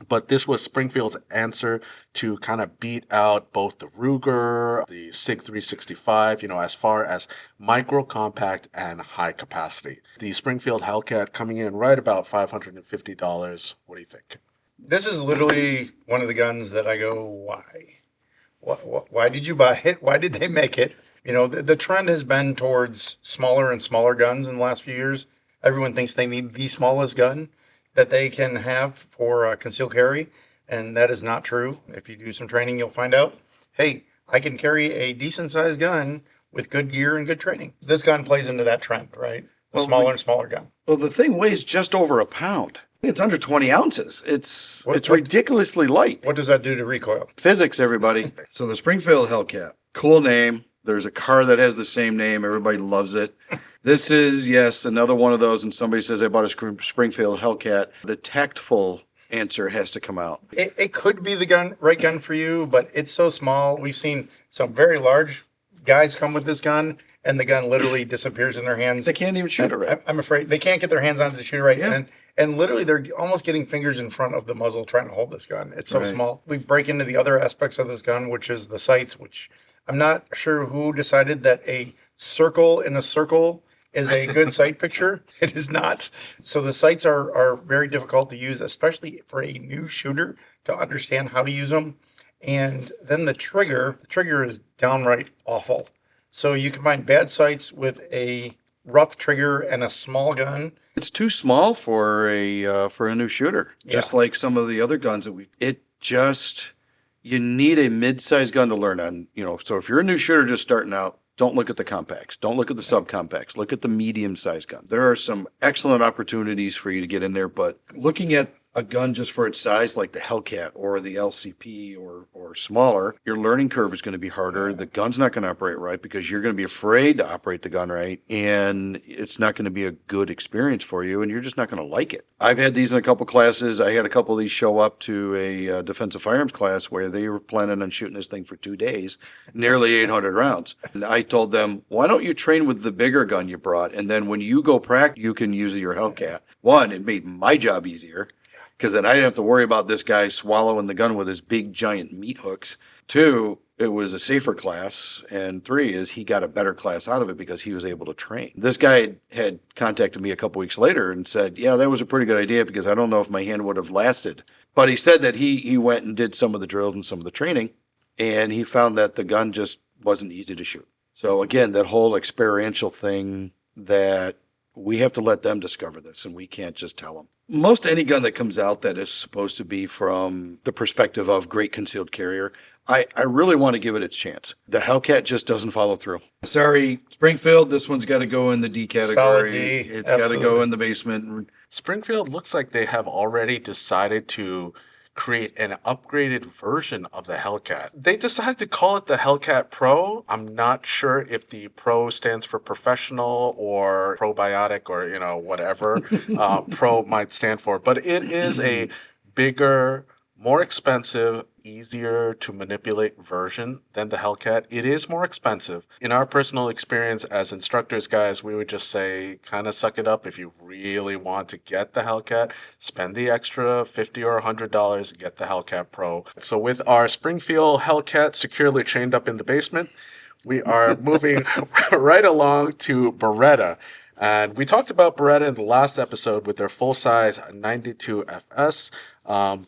but this was Springfield's answer to kind of beat out both the Ruger, the SIG 365, as far as micro compact and high capacity. The Springfield Hellcat coming in right about $550. What do you think? This is literally one of the guns that I go, why? Why did you buy it? Why did they make it? The trend has been towards smaller and smaller guns in the last few years. Everyone thinks they need the smallest gun that they can have for concealed carry, and that is not true. If you do some training, you'll find out, hey, I can carry a decent-sized gun with good gear and good training. This gun plays into that trend, right? The smaller and smaller gun. Well, the thing weighs just over a pound. It's under 20 ounces. It's ridiculously light. What does that do to recoil? Physics, everybody. So the Springfield Hellcat, cool name. There's a car that has the same name. Everybody loves it. This is, yes, another one of those. And somebody says I bought a Springfield Hellcat. The tactful answer has to come out. It could be the right gun for you, but it's so small. We've seen some very large guys come with this gun, and the gun literally disappears in their hands. They can't even shoot it right. I'm afraid they can't get their hands on it to shoot it right. Yeah. And literally, they're almost getting fingers in front of the muzzle trying to hold this gun. It's so Right. small. We break into the other aspects of this gun, which is the sights, which I'm not sure who decided that a circle in a circle is a good sight picture. It is not. So the sights are very difficult to use, especially for a new shooter to understand how to use them. And then the trigger is downright awful. So you combine bad sights with a rough trigger and a small gun. It's too small for a new shooter. Just like some of the other guns that you need a mid-sized gun to learn on. So if you're a new shooter just starting out, don't look at the compacts. Don't look at the subcompacts. Look at the medium-sized gun. There are some excellent opportunities for you to get in there, but looking at a gun just for its size, like the Hellcat or the LCP or smaller, your learning curve is going to be harder. The gun's not going to operate right because you're going to be afraid to operate the gun right, and it's not going to be a good experience for you, and you're just not going to like it. I've had these in a couple classes. I had a couple of these show up to a defensive firearms class where they were planning on shooting this thing for 2 days, nearly 800 rounds. And I told them, why don't you train with the bigger gun you brought, and then when you go practice, you can use your Hellcat. One, it made my job easier, because then I didn't have to worry about this guy swallowing the gun with his big giant meat hooks. 2, it was a safer class. And 3 is he got a better class out of it because he was able to train. This guy had contacted me a couple weeks later and said, yeah, that was a pretty good idea because I don't know if my hand would have lasted. But he said that he went and did some of the drills and some of the training, and he found that the gun just wasn't easy to shoot. So again, that whole experiential thing that we have to let them discover this, and we can't just tell them. Most any gun that comes out that is supposed to be from the perspective of great concealed carrier, I really want to give it its chance. The Hellcat just doesn't follow through. Sorry, Springfield, this one's got to go in the D category. Solid D, It's got to go in the basement. Springfield looks like they have already decided to create an upgraded version of the Hellcat. They decided to call it the Hellcat Pro. I'm not sure if the Pro stands for professional or probiotic or, whatever Pro might stand for, but it is a bigger, more expensive, easier to manipulate version than the Hellcat. It is more expensive. In our personal experience as instructors, guys, we would just say kind of suck it up. If you really want to get the Hellcat, spend the extra $50 or $100 and get the Hellcat Pro. So with our Springfield Hellcat securely chained up in the basement, we are moving right along to Beretta. And we talked about Beretta in the last episode with their full-size 92 FS.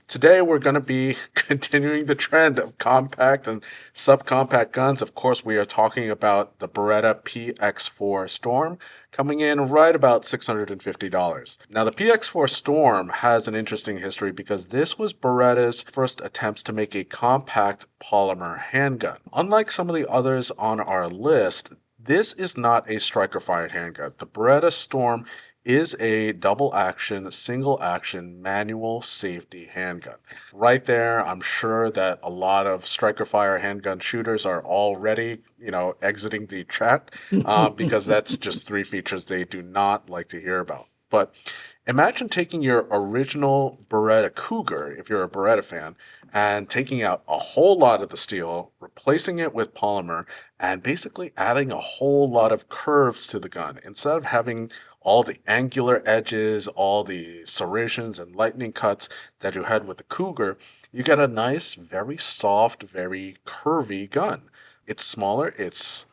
Today, we're going to be continuing the trend of compact and subcompact guns. Of course, we are talking about the Beretta PX4 Storm, coming in right about $650. Now, the PX4 Storm has an interesting history because this was Beretta's first attempts to make a compact polymer handgun. Unlike some of the others on our list, this is not a striker-fired handgun. The Beretta Storm is a double-action, single-action, manual safety handgun. Right there, I'm sure that a lot of striker-fire handgun shooters are already, exiting the chat because that's just 3 features they do not like to hear about. But imagine taking your original Beretta Cougar, if you're a Beretta fan, and taking out a whole lot of the steel, replacing it with polymer, and basically adding a whole lot of curves to the gun. Instead of having all the angular edges, all the serrations and lightning cuts that you had with the Cougar, you get a nice, very soft, very curvy gun. It's smaller, it's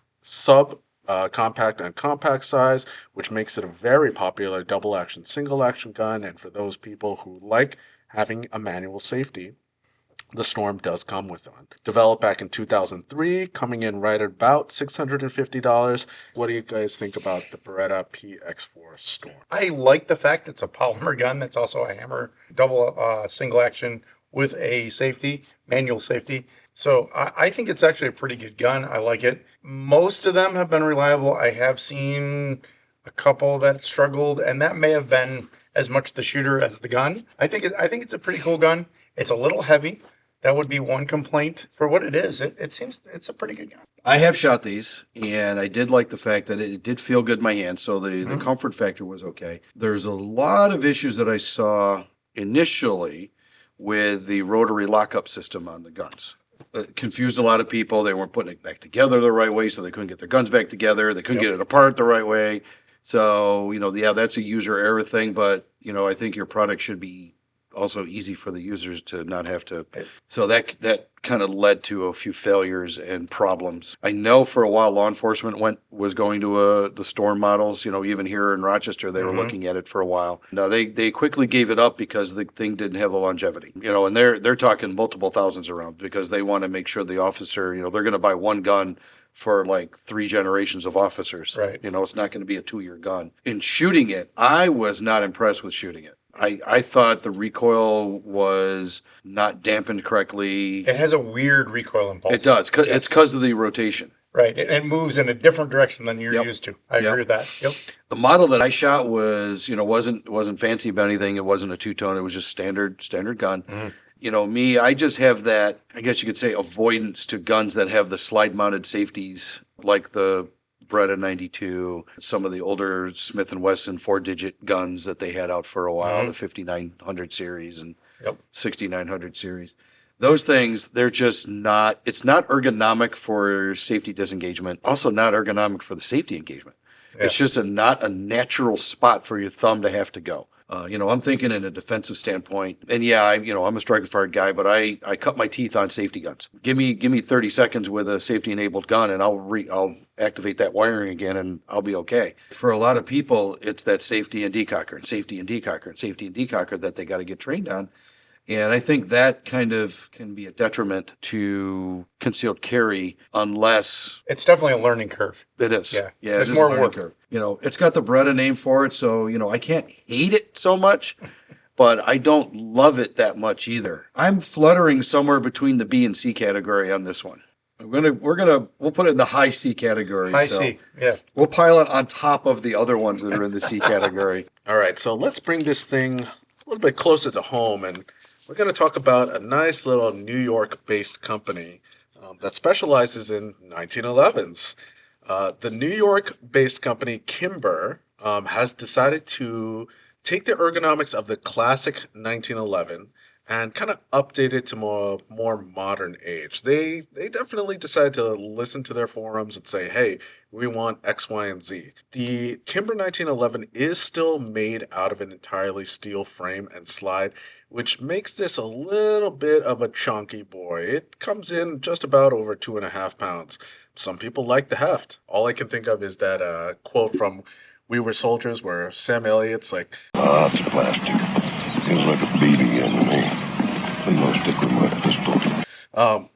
compact and compact size, which makes it a very popular double action, single action gun. And for those people who like having a manual safety, the Storm does come with one. Developed back in 2003, coming in right at about $650. What do you guys think about the Beretta PX4 Storm? I like the fact it's a polymer gun that's also a hammer, double single action with a safety, manual safety. So I think it's actually a pretty good gun. I like it. Most of them have been reliable. I have seen a couple that struggled, and that may have been as much the shooter as the gun. I think it's a pretty cool gun. It's a little heavy. That would be one complaint. For what it is, it seems it's a pretty good gun. I have shot these, and I did like the fact that it did feel good in my hand, so the comfort factor was okay. There's a lot of issues that I saw initially with the rotary lockup system on the guns. It confused a lot of people. They weren't putting it back together the right way, so they couldn't get their guns back together. They couldn't get it apart the right way. So, that's a user error thing, but, I think your product should be also easy for the users to not have to. So that kind of led to a few failures and problems. I know for a while law enforcement was going to the Storm models. Even here in Rochester, they were looking at it for a while. Now they quickly gave it up because the thing didn't have the longevity. And they're talking multiple thousands around because they want to make sure the officer, they're going to buy one gun for like 3 generations of officers. Right. It's not going to be a 2-year gun. In shooting it, I was not impressed with shooting it. I thought the recoil was not dampened correctly. It has a weird recoil impulse. It does. It's because of the rotation. Right. It moves in a different direction than you're used to. I agree with that. Yep. The model that I shot was, wasn't fancy about anything. It wasn't a two-tone. It was just standard gun. Me, I just have that, I guess you could say, avoidance to guns that have the slide-mounted safeties, like the Beretta 92, some of the older Smith & Wesson 4-digit guns that they had out for a while, the 5900 series and 6900 series. Those things, they're just not, it's not ergonomic for safety disengagement, also not ergonomic for the safety engagement. Yeah. It's just not a natural spot for your thumb to have to go. I'm thinking in a defensive standpoint, and I'm a striker-fired guy, but I cut my teeth on safety guns. Give me 30 seconds with a safety-enabled gun, and I'll activate that wiring again, and I'll be okay. For a lot of people, it's that safety and decocker, and safety and decocker, and safety and decocker that they got to get trained on. And I think that kind of can be a detriment to concealed carry unless... It's definitely a learning curve. It is. Yeah. There's more work. Curve. It's got the Beretta name for it, so, I can't hate it so much, but I don't love it that much either. I'm fluttering somewhere between the B and C category on this one. We'll put it in the high C category. High C, yeah. We'll pile it on top of the other ones that are in the C category. All right, so let's bring this thing a little bit closer to home and we're going to talk about a nice little New York-based company that specializes in 1911s. The New York-based company Kimber has decided to take the ergonomics of the classic 1911 and kind of update it to more modern age. They definitely decided to listen to their forums and say, hey, we want X, Y, and Z. The Kimber 1911 is still made out of an entirely steel frame and slide, which makes this a little bit of a chunky boy. It comes in just about over 2.5 pounds. Some people like the heft. All I can think of is that quote from We Were Soldiers where Sam Elliott's like, It's plastic. Feels like a BB gun to me. Please don't stick with my pistol.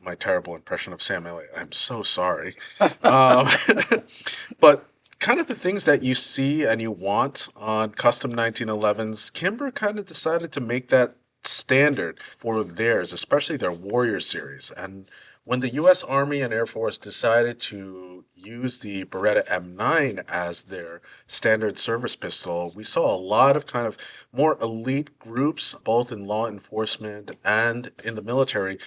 my terrible impression of Sam Elliott. I'm so sorry. But kind of the things that you see and you want on custom 1911s, Kimber kind of decided to make that standard for theirs, especially their Warrior series. And when the U.S. Army and Air Force decided to use the Beretta M9 as their standard service pistol, we saw a lot of kind of more elite groups, both in law enforcement and in the military,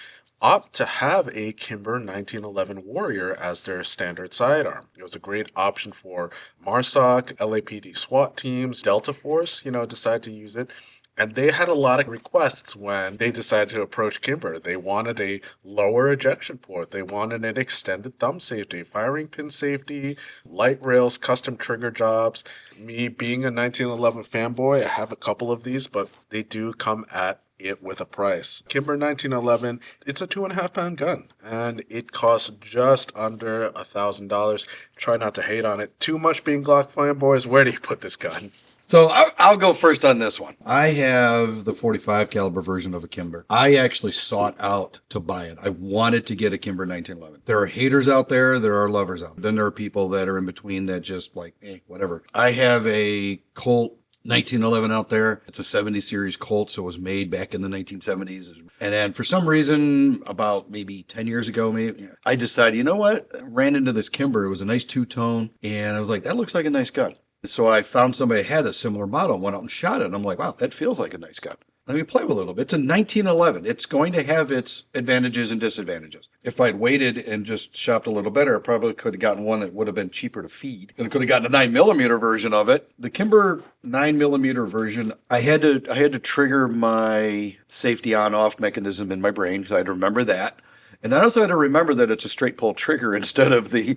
opt to have a Kimber 1911 Warrior as their standard sidearm. It was a great option for MARSOC, LAPD SWAT teams, Delta Force, decided to use it. And they had a lot of requests when they decided to approach Kimber. They wanted a lower ejection port. They wanted an extended thumb safety, firing pin safety, light rails, custom trigger jobs. Me being a 1911 fanboy, I have a couple of these, but they do come at it with a price. Kimber 1911, it's a 2.5-pound gun, and it costs just under $1,000. Try not to hate on it too much being Glock fanboys. Where do you put this gun? So I'll go first on this one. I have the 45 caliber version of a Kimber. I actually sought out to buy it. I wanted to get a Kimber 1911. There are haters out there. There are lovers out there. Then there are people that are in between that just like, whatever. I have a Colt 1911 out there. It's a 70 series Colt, so it was made back in the 1970s. And then for some reason, about maybe 10 years ago, I decided, you know what? I ran into this Kimber. It was a nice two-tone, and I was like, that looks like a nice gun. So I found somebody that had a similar model and went out and shot it. And I'm like, wow, that feels like a nice gun. Let me play with it a little bit. It's a 1911. It's going to have its advantages and disadvantages. If I'd waited and just shopped a little better, I probably could have gotten one that would have been cheaper to feed. And I could have gotten a 9mm version of it. The Kimber 9mm version, I had to trigger my safety on-off mechanism in my brain, so I had to remember that. And I also had to remember that it's a straight pull trigger instead of the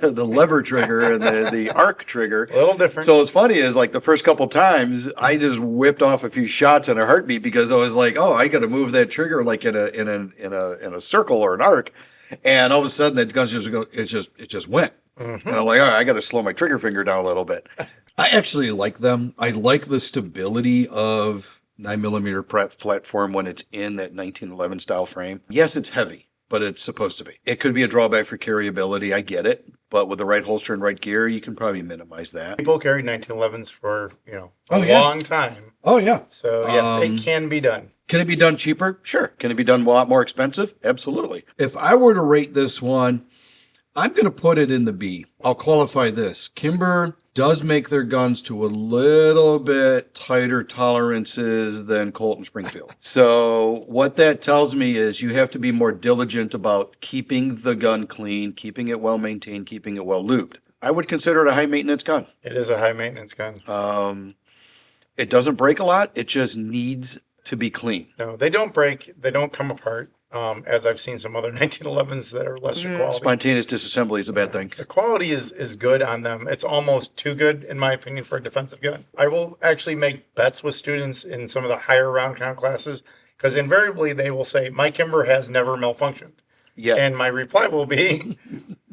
the lever trigger and the arc trigger. A little different. So what's funny is like the first couple times I just whipped off a few shots in a heartbeat because I was like, oh, I got to move that trigger like in a circle or an arc, and all of a sudden that gun it just went. Mm-hmm. And I'm like, all right, I got to slow my trigger finger down a little bit. I actually like them. I like the stability of 9mm platform when it's in that 1911 style frame. Yes, it's heavy, but it's supposed to be. It could be a drawback for carryability. I get it. But with the right holster and right gear, you can probably minimize that. People carried 1911s for, a long time. Oh, yeah. So, yes, it can be done. Can it be done cheaper? Sure. Can it be done a lot more expensive? Absolutely. If I were to rate this one, I'm going to put it in the B. I'll qualify this. Kimber does make their guns to a little bit tighter tolerances than Colt and Springfield. So what that tells me is you have to be more diligent about keeping the gun clean, keeping it well maintained, keeping it well lubed. I would consider it a high maintenance gun. It is a high maintenance gun. It doesn't break a lot. It just needs to be clean. No, they don't break. They don't come apart. As I've seen some other 1911s that are lesser quality. Spontaneous disassembly is a bad thing. The quality is good on them. It's almost too good, in my opinion, for a defensive gun. I will actually make bets with students in some of the higher round count classes because invariably they will say, my Kimber has never malfunctioned. Yeah. And my reply will be,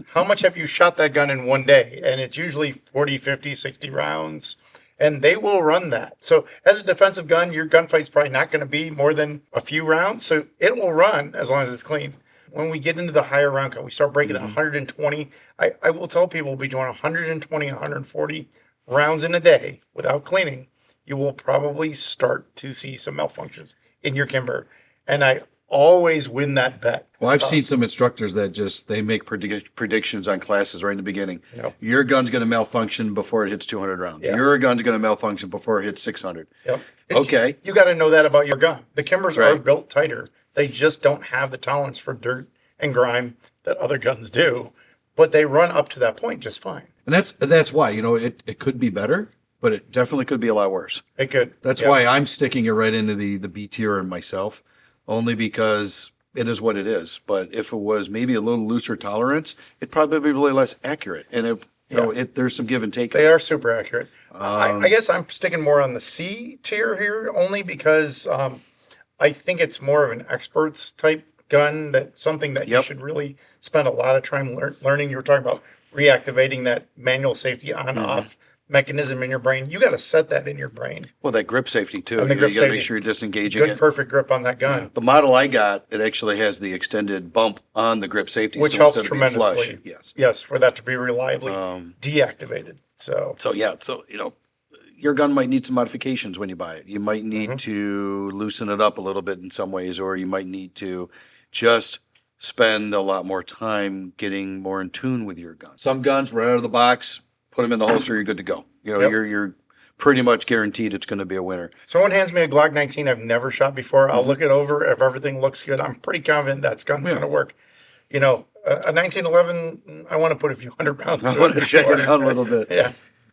how much have you shot that gun in one day? And it's usually 40, 50, 60 rounds. And they will run that. So as a defensive gun, your gunfight's probably not going to be more than a few rounds. So it will run as long as it's clean. When we get into the higher round count, we start breaking 120. I will tell people we'll be doing 120, 140 rounds in a day without cleaning. You will probably start to see some malfunctions in your Kimber. And I always win that bet. Well, I've seen some instructors that they make predictions on classes right in the beginning. Yep. Your gun's going to malfunction before it hits 200 rounds. Yeah. Your gun's going to malfunction before it hits 600. Yep. Okay. You got to know that about your gun. The Kimbers are Right. built tighter. They just don't have the tolerance for dirt and grime that other guns do, but they run up to that point just fine. And that's why, it could be better, but it definitely could be a lot worse. It could. That's Yeah. why I'm sticking it right into the B tier myself, only because it is what it is. But if it was maybe a little looser tolerance, it'd probably be really less accurate. And there's some give and take. They are super accurate. I guess I'm sticking more on the C tier here, only because I think it's more of an experts type gun, that's something that you Yep. should really spend a lot of time learning. You were talking about reactivating that manual safety on-off mechanism in your brain. You got to set that in your brain. Well, that grip safety too. And the You grip got to make safety. sure you're disengaging Good, it. perfect grip on that gun, The model I got, it actually has the extended bump on the grip safety, which so helps instead of being flush- tremendously. Yes. Yes, for that to be reliably deactivated. So So your gun might need some modifications when you buy it. You might need to loosen it up a little bit in some ways, or you might need to just spend a lot more time getting more in tune with your gun. Some guns, right out of the box, put them in the holster, you're good to go. Yep. You're pretty much guaranteed it's going to be a winner. someone hands me a Glock 19 I've never shot before. I'll look it over. If everything looks good, I'm pretty confident that gun's going to work. A 1911, I want to put a few hundred pounds I through want to it check it before. out a little bit. Yeah.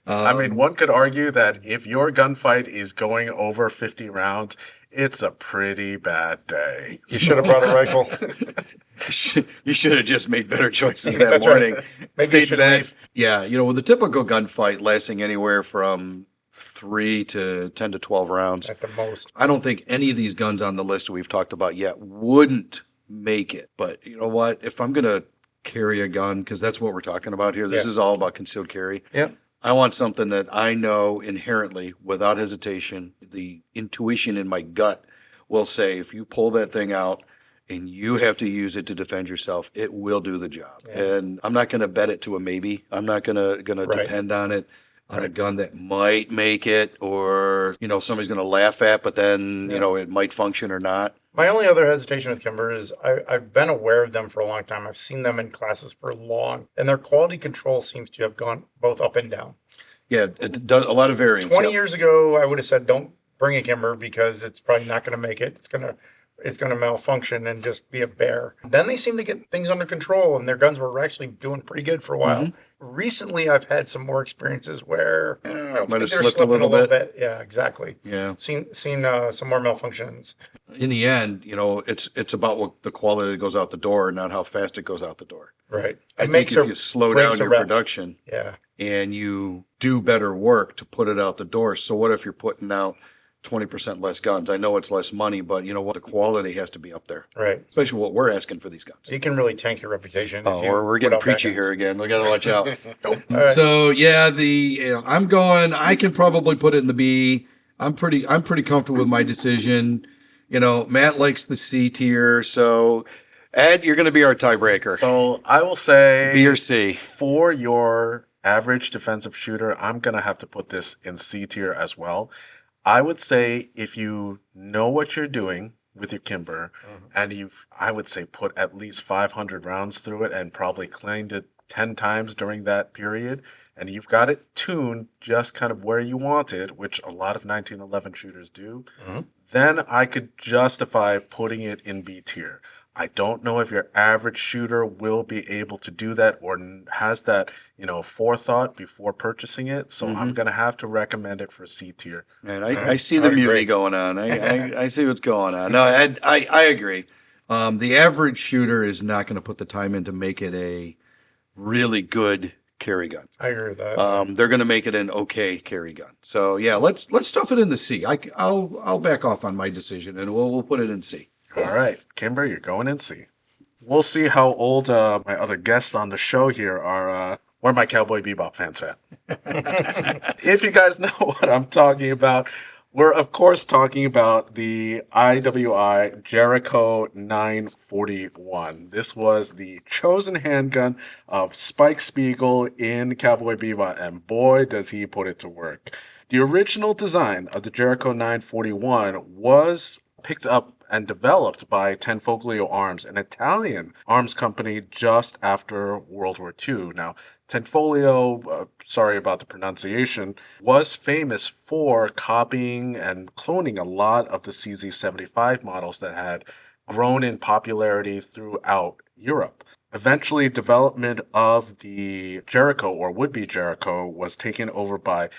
I mean, one could argue that if your gunfight is going over 50 rounds, it's a pretty bad day. You should have brought a rifle. You should have just made better choices that That's morning. right. Maybe you Stayed in should bed. leave. Yeah, with a typical gunfight lasting anywhere from 3 to 10 to 12 rounds. At the most. I don't think any of these guns on the list that we've talked about yet wouldn't make it. But you know what? If I'm going to carry a gun, because that's what we're talking about here, this Yeah. is all about concealed carry. Yep. I want something that I know inherently, without hesitation, the intuition in my gut will say, if you pull that thing out and you have to use it to defend yourself, it will do the job. And I'm not going to bet it to a maybe. I'm not going to Right. depend on it, on a gun that might make it, or, somebody's going to laugh at, but then, it might function or not. My only other hesitation with Kimber is I've been aware of them for a long time. I've seen them in classes for long, and their quality control seems to have gone both up and down. Yeah, it does a lot of variance. 20 Yep. years ago, I would have said, don't bring a Kimber because it's probably not going to make it. It's going to malfunction and just be a bear. Then they seem to get things under control, and their guns were actually doing pretty good for a while. Recently, I've had some more experiences where Might have they're slipped a slipping little bit. Yeah, exactly. Yeah. Seen some more malfunctions. In the end, it's about what the quality that goes out the door, not how fast it goes out the door. Right. I think if you slow down your production Yeah. and you do better work to put it out the door. So what if you're putting out 20% less guns? I know it's less money, but you know what? The quality has to be up there, Right. especially what we're asking for these guns. You can really tank your reputation. Oh, we're getting preachy here again. We got to watch out. All right. So yeah, I can probably put it in the B. I'm pretty comfortable with my decision. Matt likes the C tier. So Ed, you're going to be our tiebreaker. So I will say B or C. for your average defensive shooter, I'm going to have to put this in C tier as well. I would say if you know what you're doing with your Kimber and I would say put at least 500 rounds through it and probably cleaned it 10 times during that period, and you've got it tuned just kind of where you want it, which a lot of 1911 shooters do, then I could justify putting it in B tier. I don't know if your average shooter will be able to do that or has that, forethought before purchasing it. So I'm going to have to recommend it for C tier. Man, I see the mutiny going on. I see what's going on. No, I agree. The average shooter is not going to put the time in to make it a really good carry gun. I agree with that. They're going to make it an okay carry gun. So yeah, let's stuff it in the C. I'll back off on my decision and we'll put it in C. All right, Kimber, you're going in C. We'll see how old my other guests on the show here are. Where my Cowboy Bebop fans at? If you guys know what I'm talking about, we're of course talking about the IWI Jericho 941. This was the chosen handgun of Spike Spiegel in Cowboy Bebop, and boy, does he put it to work. The original design of the Jericho 941 was picked up and developed by Tenfoglio Arms, an Italian arms company just after World War II. Now, Tenfoglio, sorry about the pronunciation, was famous for copying and cloning a lot of the CZ75 models that had grown in popularity throughout Europe. Eventually, development of the Jericho, or would-be Jericho, was taken over by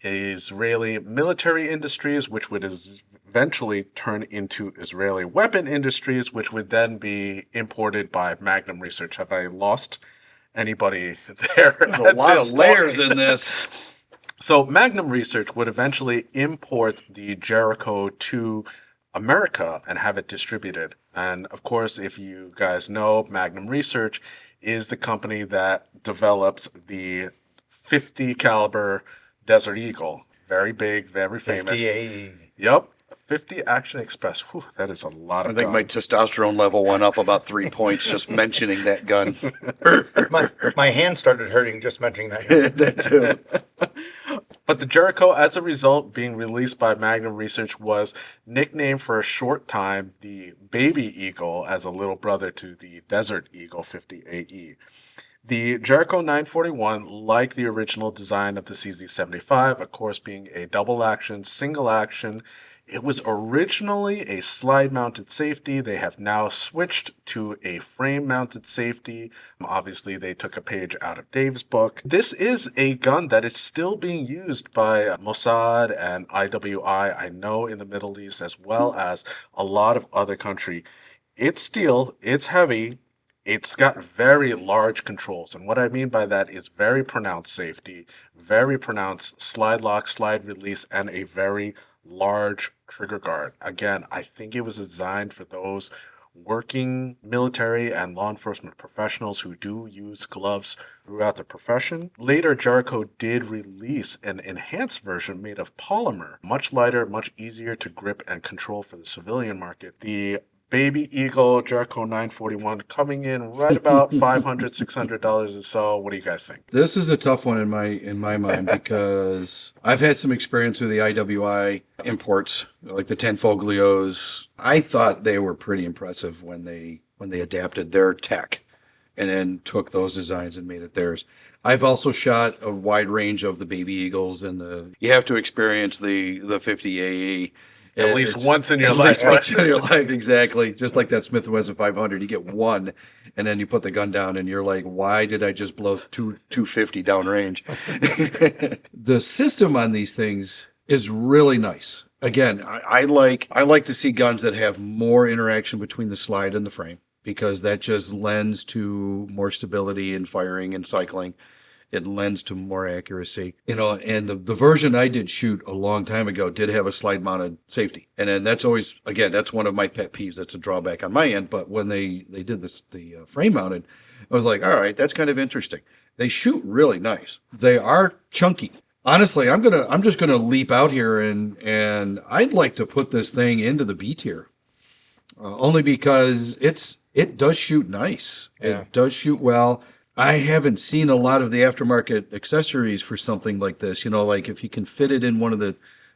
Israeli military industries, which would eventually turn into Israeli weapon industries, which would then be imported by Magnum Research. Have I lost anybody there? There's a lot of layers in this. So Magnum Research would eventually import the Jericho to America and have it distributed. And of course, if you guys know, Magnum Research is the company that developed the 50 caliber Desert Eagle. Very big, very famous. 50 Yep. 50 Action Express. Whew, that is a lot of I think gun. my testosterone level went up about 3 points just mentioning that gun. My hand started hurting just mentioning that. That too. But the Jericho, as a result, being released by Magnum Research, was nicknamed for a short time the Baby Eagle as a little brother to the Desert Eagle 50AE. The Jericho 941, like the original design of the CZ75, of course being a double action, single action, it was originally a slide-mounted safety. They have now switched to a frame-mounted safety. Obviously, they took a page out of Dave's book. This is a gun that is still being used by Mossad and IWI, I know, in the Middle East, as well as a lot of other countries. It's steel, it's heavy, it's got very large controls. And what I mean by that is very pronounced safety, very pronounced slide lock, slide release, and a very large trigger guard. Again, I think it was designed for those working military and law enforcement professionals who do use gloves throughout the profession. Later, Jericho did release an enhanced version made of polymer, much lighter, much easier to grip and control for the civilian market. The Baby Eagle Jericho 941 coming in right about $500, $600 or so. What do you guys think? This is a tough one in my mind because I've had some experience with the IWI imports, like the Tenfoglios. I thought they were pretty impressive when they adapted their tech and then took those designs and made it theirs. I've also shot a wide range of the Baby Eagles, and you have to experience the 50AE. At least once in your life. At least once in your life, exactly. Just like that Smith & Wesson 500, you get one, and then you put the gun down, and you're like, why did I just blow 250 downrange? The system on these things is really nice. Again, I like to see guns that have more interaction between the slide and the frame, because that just lends to more stability in firing and cycling. It lends to more accuracy, and the version I did shoot a long time ago did have a slide mounted safety. And then that's always, again, that's one of my pet peeves. That's a drawback on my end. But when they did this, the frame mounted, I was like, all right, that's kind of interesting. They shoot really nice. They are chunky. Honestly, I'm just gonna leap out here and I'd like to put this thing into the B tier, only because it does shoot nice. Yeah. It does shoot well. I haven't seen a lot of the aftermarket accessories for something like this. Like if you can fit it in one of the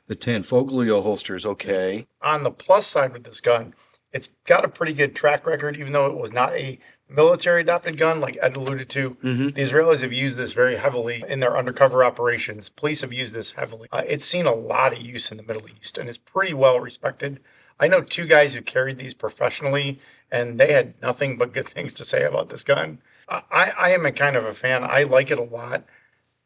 Tenfoglio holsters, okay. On the plus side with this gun, it's got a pretty good track record, even though it was not a military adopted gun, like Ed alluded to. Mm-hmm. The Israelis have used this very heavily in their undercover operations. Police have used this heavily. It's seen a lot of use in the Middle East, and it's pretty well respected. I know 2 guys who carried these professionally, and they had nothing but good things to say about this gun. I am a kind of a fan. I like it a lot.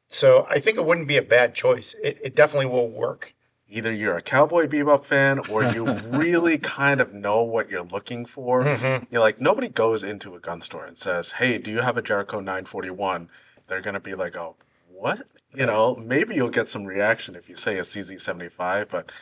So I think it wouldn't be a bad choice. It definitely will work. Either you're a Cowboy Bebop fan or you really kind of know what you're looking for. Mm-hmm. You're like, nobody goes into a gun store and says, hey, do you have a Jericho 941? They're going to be like, oh, what? Maybe you'll get some reaction if you say a CZ75, but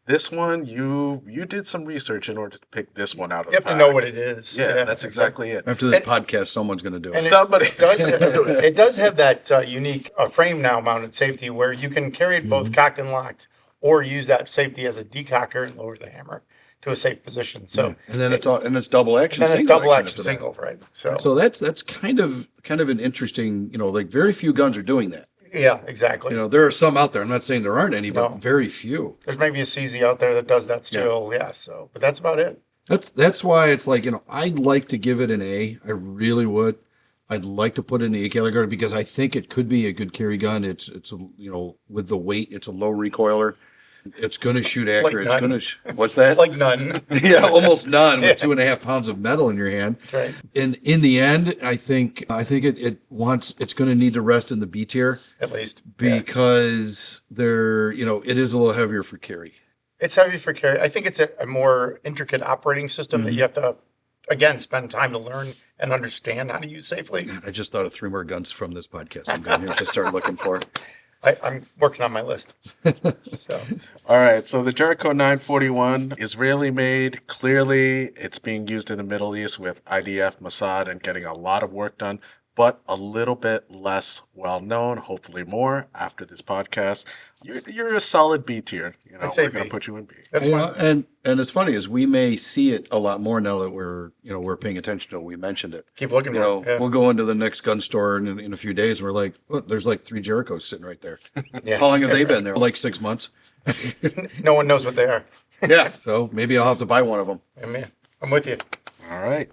this one, you did some research in order to pick this one out of the pack. You have to know what it is. Yeah, that's exactly it. After this podcast, someone's going to do it. Somebody's going to do it. It does have that unique frame now mounted safety where you can carry it both cocked and locked, or use that safety as a decocker and lower the hammer to a safe position. So and then it's double action. And then it's double action single, right? So that's kind of an interesting, like very few guns are doing that. Yeah, exactly. There are some out there. I'm not saying there aren't any, but No. very few. There's maybe a CZ out there that does that still. Yeah. So, but that's about it. That's why it's like, I'd like to give it an A. I really would. I'd like to put it in the A category because I think it could be a good carry gun. It's with the weight, it's a low recoiler. It's going to shoot accurate. Like none. What's that? Like none. Yeah, almost none Yeah. with 2.5 pounds of metal in your hand. Right. And in the end, I think it's going to need to rest in the B tier At least. Yeah. because it is a little heavier for carry. It's heavy for carry. I think it's a more intricate operating system that you have to, again, spend time to learn and understand how to use safely. I just thought of 3 more guns from this podcast. I'm going to have to start looking for. I'm working on my list. So All right, so the Jericho 941, Israeli made. Clearly, it's being used in the Middle East with IDF, Mossad, and getting a lot of work done, but a little bit less well known. Hopefully, more after this podcast. You're a solid B tier. I'd say We're going B. to put you in B. that's fine. And it's funny is we may see it a lot more now that we're paying attention to it. We mentioned it. Keep looking for it. Yeah. We'll go into the next gun store in a few days. And we're like, look, there's like 3 Jerichos sitting right there. Yeah. How long have they been there? Like 6 months. No one knows what they are. Yeah. So maybe I'll have to buy one of them. I'm with you. All right.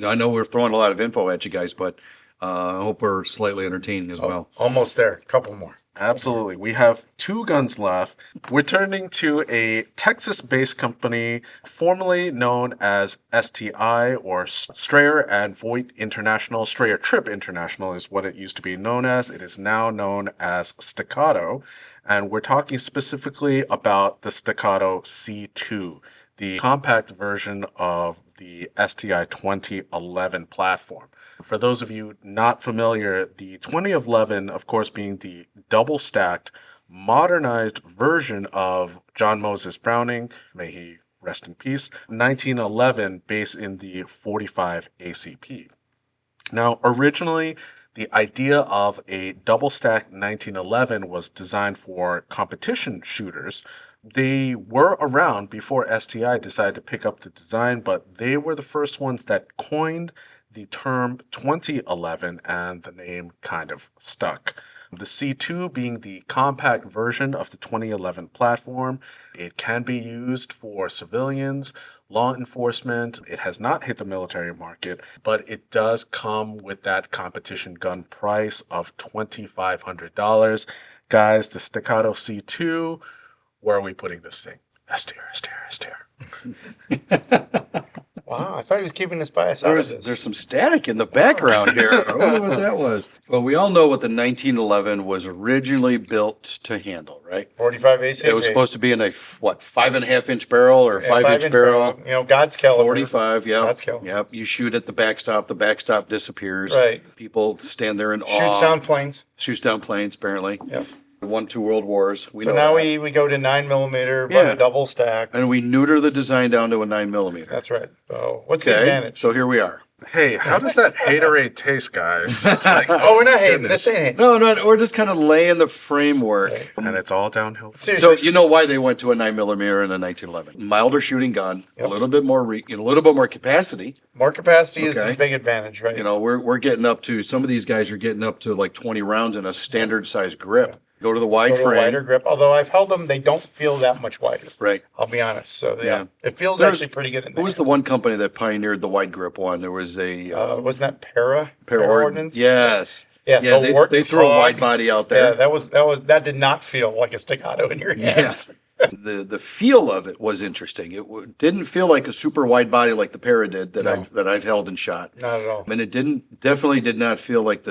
I know we're throwing a lot of info at you guys, but I hope we're slightly entertaining as well. Almost there. Couple more. Absolutely. We have 2 guns left. We're turning to a Texas-based company formerly known as STI or Strayer and Voigt International. Strayer Trip International is what it used to be known as. It is now known as Staccato. And we're talking specifically about the Staccato C2, the compact version of the STI 2011 platform. For those of you not familiar, the 2011, of course, being the double-stacked, modernized version of John Moses Browning, may he rest in peace, 1911, based in the 45 ACP. Now, originally, the idea of a double-stacked 1911 was designed for competition shooters. They were around before STI decided to pick up the design, but they were the first ones that coined the term 2011, and the name kind of stuck. The C2 being the compact version of the 2011 platform, it can be used for civilians, law enforcement. It has not hit the military market, but it does come with that competition gun price of $2,500. Guys, the Staccato C2, where are we putting this thing? S tier. Wow, I thought he was keeping us biased out of this. There's some static in the background here. I wonder what that was. Well, we all know what the 1911 was originally built to handle, right? 45 ACP. It was supposed to be in a 5.5-inch barrel or 5-inch 5-inch barrel. God's caliber. 45, yep. God's caliber. Yep. You shoot at the backstop disappears. Right. People stand there in awe. Shoots down planes. Shoots down planes, apparently. Yes. Won 2 world wars. So now we go to 9mm, but a double stack. And we neuter the design down to a 9mm. That's right. So what's the advantage? So here we are. Hey, how does that haterade taste, guys? Oh, we're not hating. This ain't hating. No, we're just kind of laying the framework. Right. And it's all downhill. So Seriously. you know why they went to a 9mm and a 1911? Milder shooting gun, a little bit more, a little bit more capacity. More capacity is Okay. a big advantage, right? We're getting up to, some of these guys are getting up to like 20 rounds in a standard size grip. Go to the wide Go to a frame. wider grip. Although I've held them, they don't feel that much wider. Right. I'll be honest. So Yeah. it feels There's- actually pretty good in Who there. was the one company that pioneered the wide grip one? There was a Wasn't that Para Ordnance. Yes. Yeah, Yeah, the they threw a Warthog. wide body out Yeah, there. that did not feel like a staccato in your hands. The feel of it was interesting. It didn't feel like a super wide body like the Para did that I've held and shot. Not at all. And it definitely did not feel like the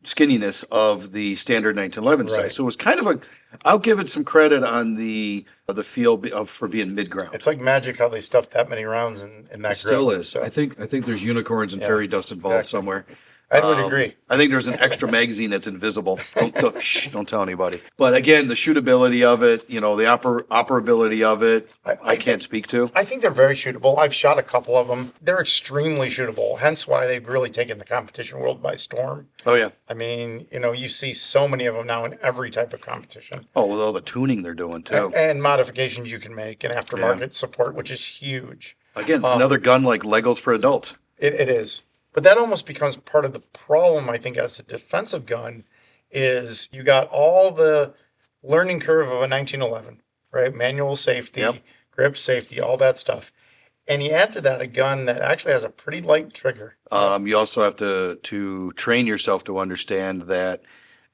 skinniness of the standard 1911 Right. size. So it was kind of I'll give it some credit on the feel for being mid-ground. It's like magic how they stuffed that many rounds in that grip. Still is. So I think there's unicorns and fairy dust involved exactly. somewhere. I would agree. I think there's an extra magazine that's invisible. Don't tell anybody. But again, the shootability of it, the operability of it, I can't speak to. I think they're very shootable. I've shot a couple of them. They're extremely shootable, hence why they've really taken the competition world by storm. Oh yeah. I mean, you see so many of them now in every type of competition. Oh, with all the tuning they're doing too. And modifications you can make and aftermarket support, which is huge. Again, it's another gun like Legos for adults. It is. But that almost becomes part of the problem, I think, as a defensive gun, is you got all the learning curve of a 1911, right? Manual safety, Yep. grip safety, all that stuff. And you add to that a gun that actually has a pretty light trigger. You also have to train yourself to understand that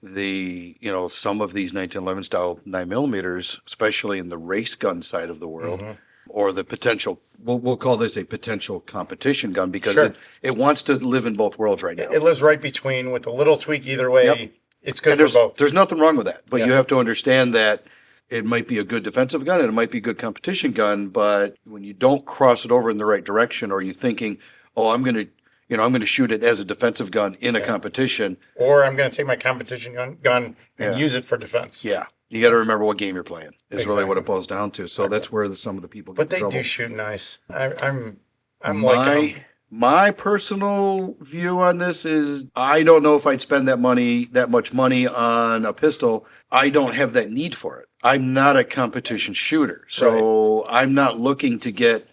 some of these 1911 style 9mm, especially in the race gun side of the world, or the potential, we'll call this a potential competition gun because Sure. it wants to live in both worlds right now. It lives right between with a little tweak either way. Yep. It's good And for both. there's nothing wrong with that, but Yeah. you have to understand that it might be a good defensive gun and it might be a good competition gun, but when you don't cross it over in the right direction, or you're thinking, oh, I'm going to shoot it as a defensive gun in a competition. Or I'm going to take my competition gun and Yeah. use it for defense. Yeah. You got to remember what game you're playing is really what Exactly. it boils down to. So that's where some of the people get But in they trouble. do shoot nice. I'm like My personal view on this is I don't know if I'd spend that much money on a pistol. I don't have that need for it. I'm not a competition shooter. So I'm not looking to get,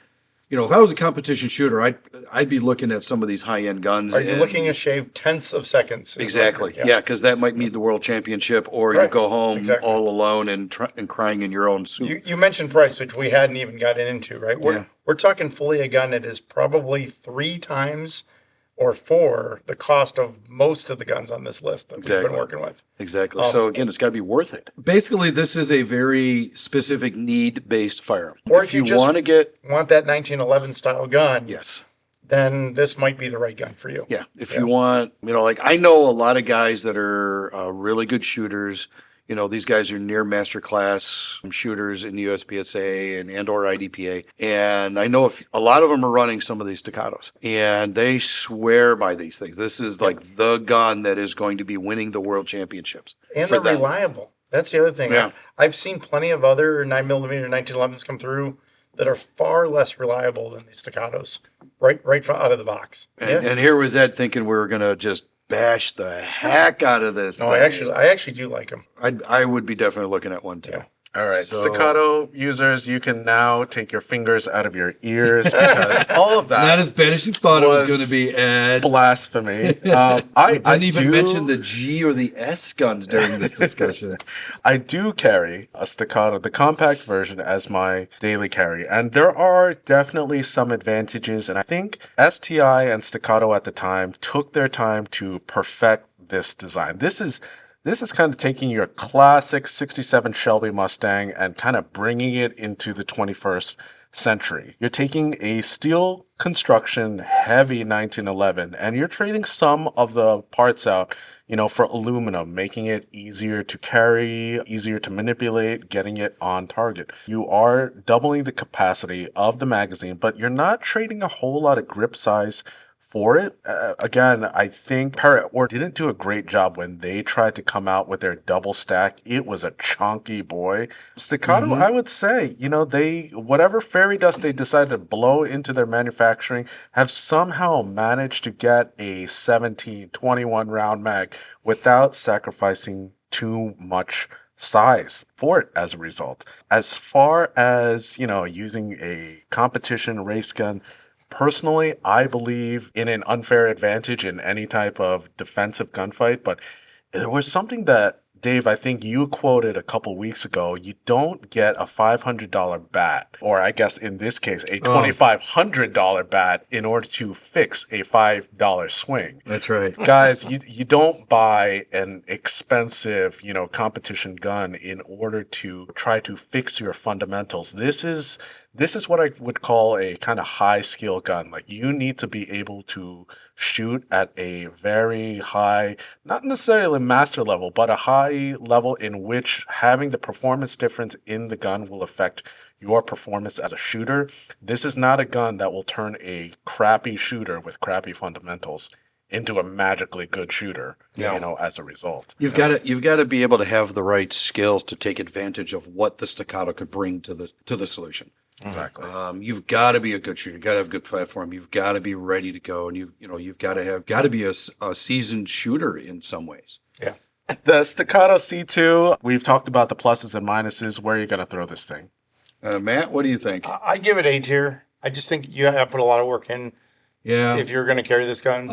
if I was a competition shooter, I'd be looking at some of these high-end guns. Are you looking to shave tenths of seconds? Exactly. Yeah, because that might mean the world championship, or you Right. go home Exactly. all alone and crying in your own soup. You mentioned price, which we hadn't even gotten into, right? Yeah. We're talking fully a gun that is probably 3 times or 4 the cost of most of the guns on this list that we've Exactly. been working with. Exactly. So again, it's got to be worth it. Basically, this is a very specific need-based firearm. Or if you just want to get, want that 1911 style gun, yes. then this might be the right gun for you. Yeah. If you want, I know a lot of guys that are really good shooters. These guys are near master class shooters in the USPSA and or IDPA. And I know a lot of them are running some of these staccatos, and they swear by these things. This is like the gun that is going to be winning the world championships. And for they're them. reliable. That's the other thing. Yeah. I've seen plenty of other 9mm 1911s come through that are far less reliable than these staccatos, right out of the box. And here was Ed thinking we were going to just bash the heck out of this. No, thing. I actually do like them. I would be definitely looking at one too. Yeah. All right, So- staccato users, you can now take your fingers out of your ears because all of that as bad as you thought was going to be, Ed. blasphemy. I didn't even mention the G or the S guns during this discussion. I do carry a staccato, the compact version, as my daily carry, and there are definitely some advantages. And I think STI and staccato at the time took their time to perfect this design. This is kind of taking your classic 67 Shelby Mustang and kind of bringing it into the 21st century. You're taking a steel construction heavy 1911 and you're trading some of the parts out, for aluminum, making it easier to carry, easier to manipulate, getting it on target. You are doubling the capacity of the magazine, but you're not trading a whole lot of grip size for it. Again, I think Parrot didn't do a great job when they tried to come out with their double stack. It was a chunky boy. Staccato, I would say, they, whatever fairy dust they decided to blow into their manufacturing, have somehow managed to get a 17-21 round mag without sacrificing too much size for it as a result. As far as, using a competition race gun, personally, I believe in an unfair advantage in any type of defensive gunfight, but there was something that, Dave, I think you quoted a couple weeks ago. You don't get a $500 bat, or I guess in this case, a $2,500 bat in order to fix a $5 swing. That's right. Guys, you don't buy an expensive, competition gun in order to try to fix your fundamentals. This is what I would call a kind of high skill gun. Like, you need to be able to shoot at a very high, not necessarily master level, but a high level in which having the performance difference in the gun will affect your performance as a shooter. This is not a gun that will turn a crappy shooter with crappy fundamentals into a magically good shooter, as a result. You've got to be able to have the right skills to take advantage of what the staccato could bring to the solution. Exactly. You've got to be a good shooter. You've got to have a good platform. You've got to be ready to go, and you've got to be a seasoned shooter in some ways. Yeah. The staccato C2, we've talked about the pluses and minuses. Where are you going to throw this thing? Matt, what do you think? I give it A tier. I just think you have to put a lot of work in Yeah, if you're going to carry this gun.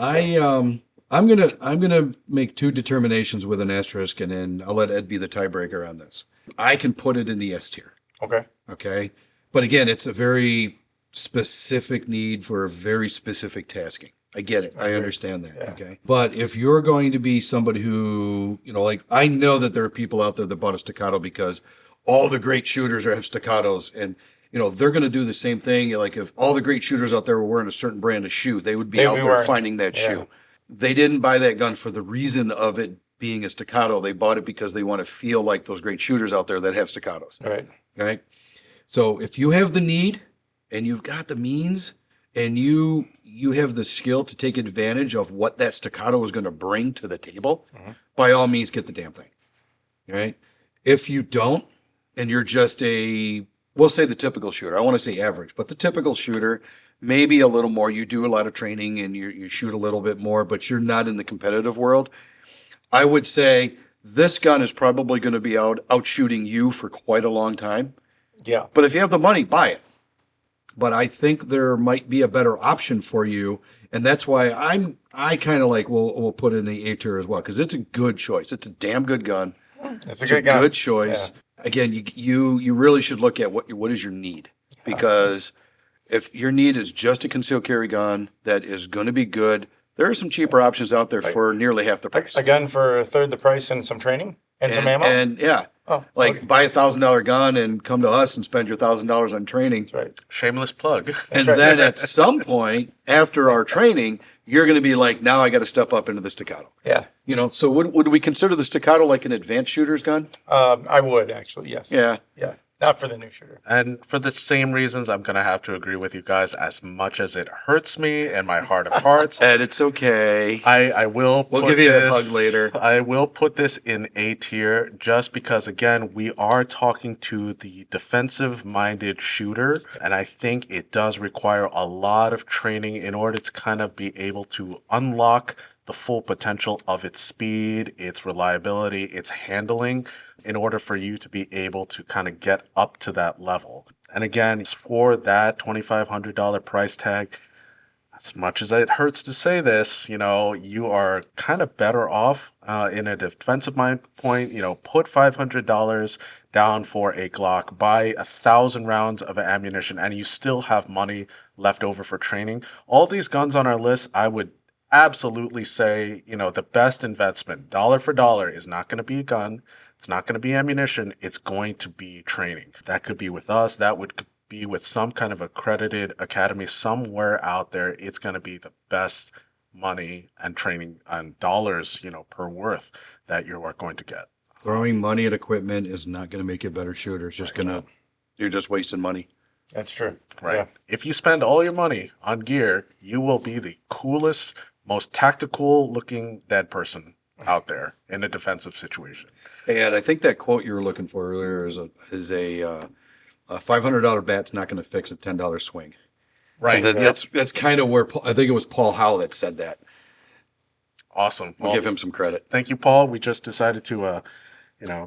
I'm gonna make two determinations with an asterisk, and then I'll let Ed be the tiebreaker on this. I can put it in the S tier. Okay. Okay. But again, it's a very specific need for a very specific tasking. I get it. I understand that. Yeah. Okay. But if you're going to be somebody who, like I know that there are people out there that bought a staccato because all the great shooters have staccatos, and they're going to do the same thing. Like if all the great shooters out there were wearing a certain brand of shoe, they would be out there finding that shoe. They didn't buy that gun for the reason of it being a staccato. They bought it because they want to feel like those great shooters out there that have staccatos. Right. Right. So if you have the need and you've got the means and you have the skill to take advantage of what that staccato is going to bring to the table, by all means, get the damn thing. Right. If you don't, and you're just we'll say the typical shooter. I want to say average, but the typical shooter, maybe a little more. You do a lot of training and you shoot a little bit more, but you're not in the competitive world. I would say this gun is probably going to be out shooting you for quite a long time. Yeah. But if you have the money, buy it. But I think there might be a better option for you, and that's why I kind of like we'll put it in the A tier as well, because it's a good choice. It's a damn good gun. It's a good gun. Good choice. Yeah. Again, you really should look at what is your need, because if your need is just a concealed carry gun that is going to be good, there are some cheaper options out there for nearly half the price. A gun for a third the price and some training and some ammo? And yeah. Oh, buy $1,000 gun and come to us and spend your $1,000 on training. That's right. Shameless plug. And then at some point after our training, you're going to be like, now I got to step up into the staccato. Yeah. So would we consider the staccato like an advanced shooter's gun? I would actually, yes. Yeah. Yeah. Not for the new shooter. And for the same reasons, I'm going to have to agree with you guys, as much as it hurts me in my heart of hearts. Ed, it's okay. I will. We'll give you a hug later. I will put this in A tier just because, again, we are talking to the defensive-minded shooter, and I think it does require a lot of training in order to kind of be able to unlock the full potential of its speed, its reliability, its handling, in order for you to be able to kind of get up to that level. And again, for that $2,500 price tag, as much as it hurts to say this, you are kind of better off in a defensive mind point, put $500 down for a Glock, buy 1,000 rounds of ammunition, and you still have money left over for training. All these guns on our list, I would absolutely say, the best investment, dollar for dollar, is not going to be a gun. It's not going to be ammunition. It's going to be training. That could be with us. That would be with some kind of accredited academy somewhere out there. It's going to be the best money and training and dollars, per worth that you are going to get. Throwing money at equipment is not going to make you a better shooter. It's just you're just wasting money. That's true. Right. Yeah. If you spend all your money on gear, you will be the coolest, most tactical looking dead person out there in a defensive situation. And I think that quote you were looking for earlier is a $500 bat's not going to fix a $10 swing. Right. That's kind of where I think it was Paul Howell that said that. Awesome. We'll give him some credit. Thank you, Paul. We just decided to,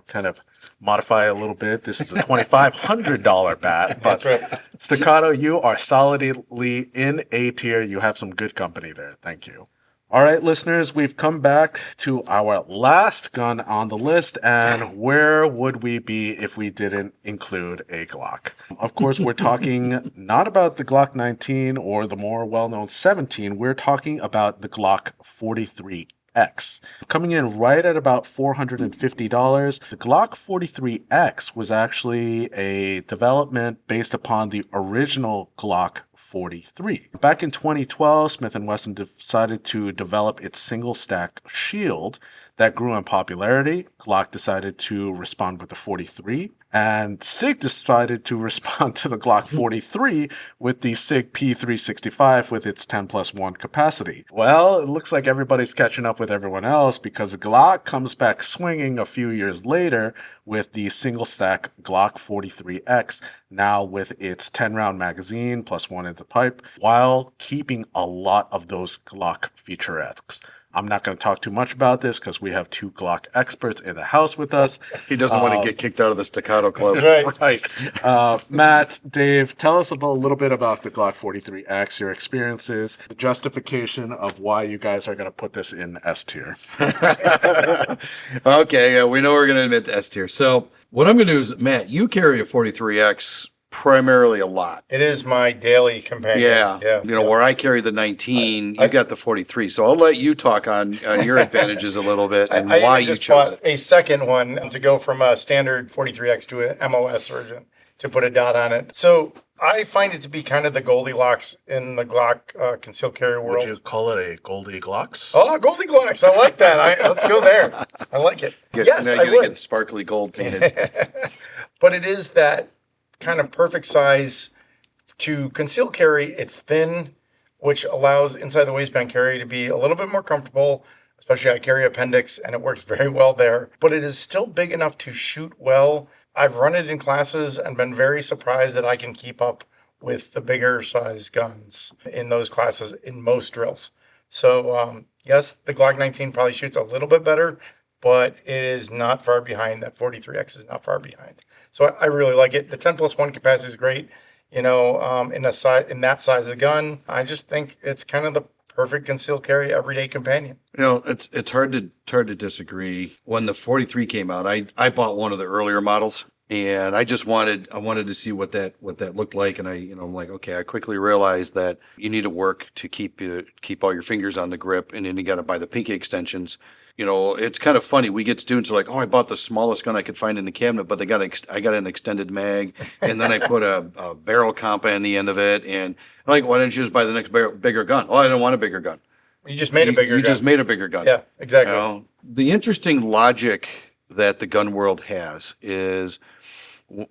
kind of modify a little bit. This is a $2,500 bat, but That's right. Staccato, you are solidly in A tier. You have some good company there. Thank you. All right, listeners, we've come back to our last gun on the list, and where would we be if we didn't include a Glock? Of course, we're talking not about the Glock 19 or the more well-known 17. We're talking about the Glock 43X. Coming in right at about $450, the Glock 43X was actually a development based upon the original Glock 43. Back in 2012, Smith & Wesson decided to develop its single stack shield that grew in popularity. Glock decided to respond with the 43, and SIG decided to respond to the Glock 43 with the SIG P365 with its 10+1 capacity. Well, it looks like everybody's catching up with everyone else, because the Glock comes back swinging a few years later with the single stack Glock 43X, now with its 10-round magazine plus one in the pipe, while keeping a lot of those Glock featurettes. I'm not going to talk too much about this because we have two Glock experts in the house with us. He doesn't want to get kicked out of the Staccato Club. Right. Right. Matt, Dave, tell us a little bit about the Glock 43X, your experiences, the justification of why you guys are going to put this in S tier. Okay, yeah, we know we're going to admit to S tier. So what I'm going to do is, Matt, you carry a 43X primarily a lot. It is my daily companion. Yeah. Where I carry the 19, you got the 43. So I'll let you talk on your advantages a little bit and I why even you just chose bought it. a second one to go from a standard 43X to an MOS version to put a dot on it. So I find it to be kind of the Goldilocks in the Glock concealed carry world. Would you call it a Goldie Glocks? Oh, Goldilocks. I like that. Let's go there. I like it. Yes, now I you gotta would. get sparkly gold painted. But it is that kind of perfect size to conceal carry. It's thin, which allows inside the waistband carry to be a little bit more comfortable, especially I carry appendix and it works very well there. But it is still big enough to shoot well. I've run it in classes and been very surprised that I can keep up with the bigger size guns in those classes in most drills. So yes, the Glock 19 probably shoots a little bit better, but it is not far behind. That 43X is not far behind. So I really like it. The 10+1 capacity is great. In that size of gun, I just think it's kind of the perfect concealed carry everyday companion. It's hard to disagree. When the 43 came out, I bought one of the earlier models, and I wanted to see what that looked like, and I'm like, okay, I quickly realized that you need to work to keep all your fingers on the grip, and then you got to buy the pinky extensions. It's kind of funny. We get students who are like, oh, I bought the smallest gun I could find in the cabinet, but I got an extended mag, and then I put a barrel compa in the end of it, and I'm like, why didn't you just buy the next bigger gun? Oh, I don't want a bigger gun. You just made a bigger gun. You just made a bigger gun. Yeah, exactly. The interesting logic that the gun world has is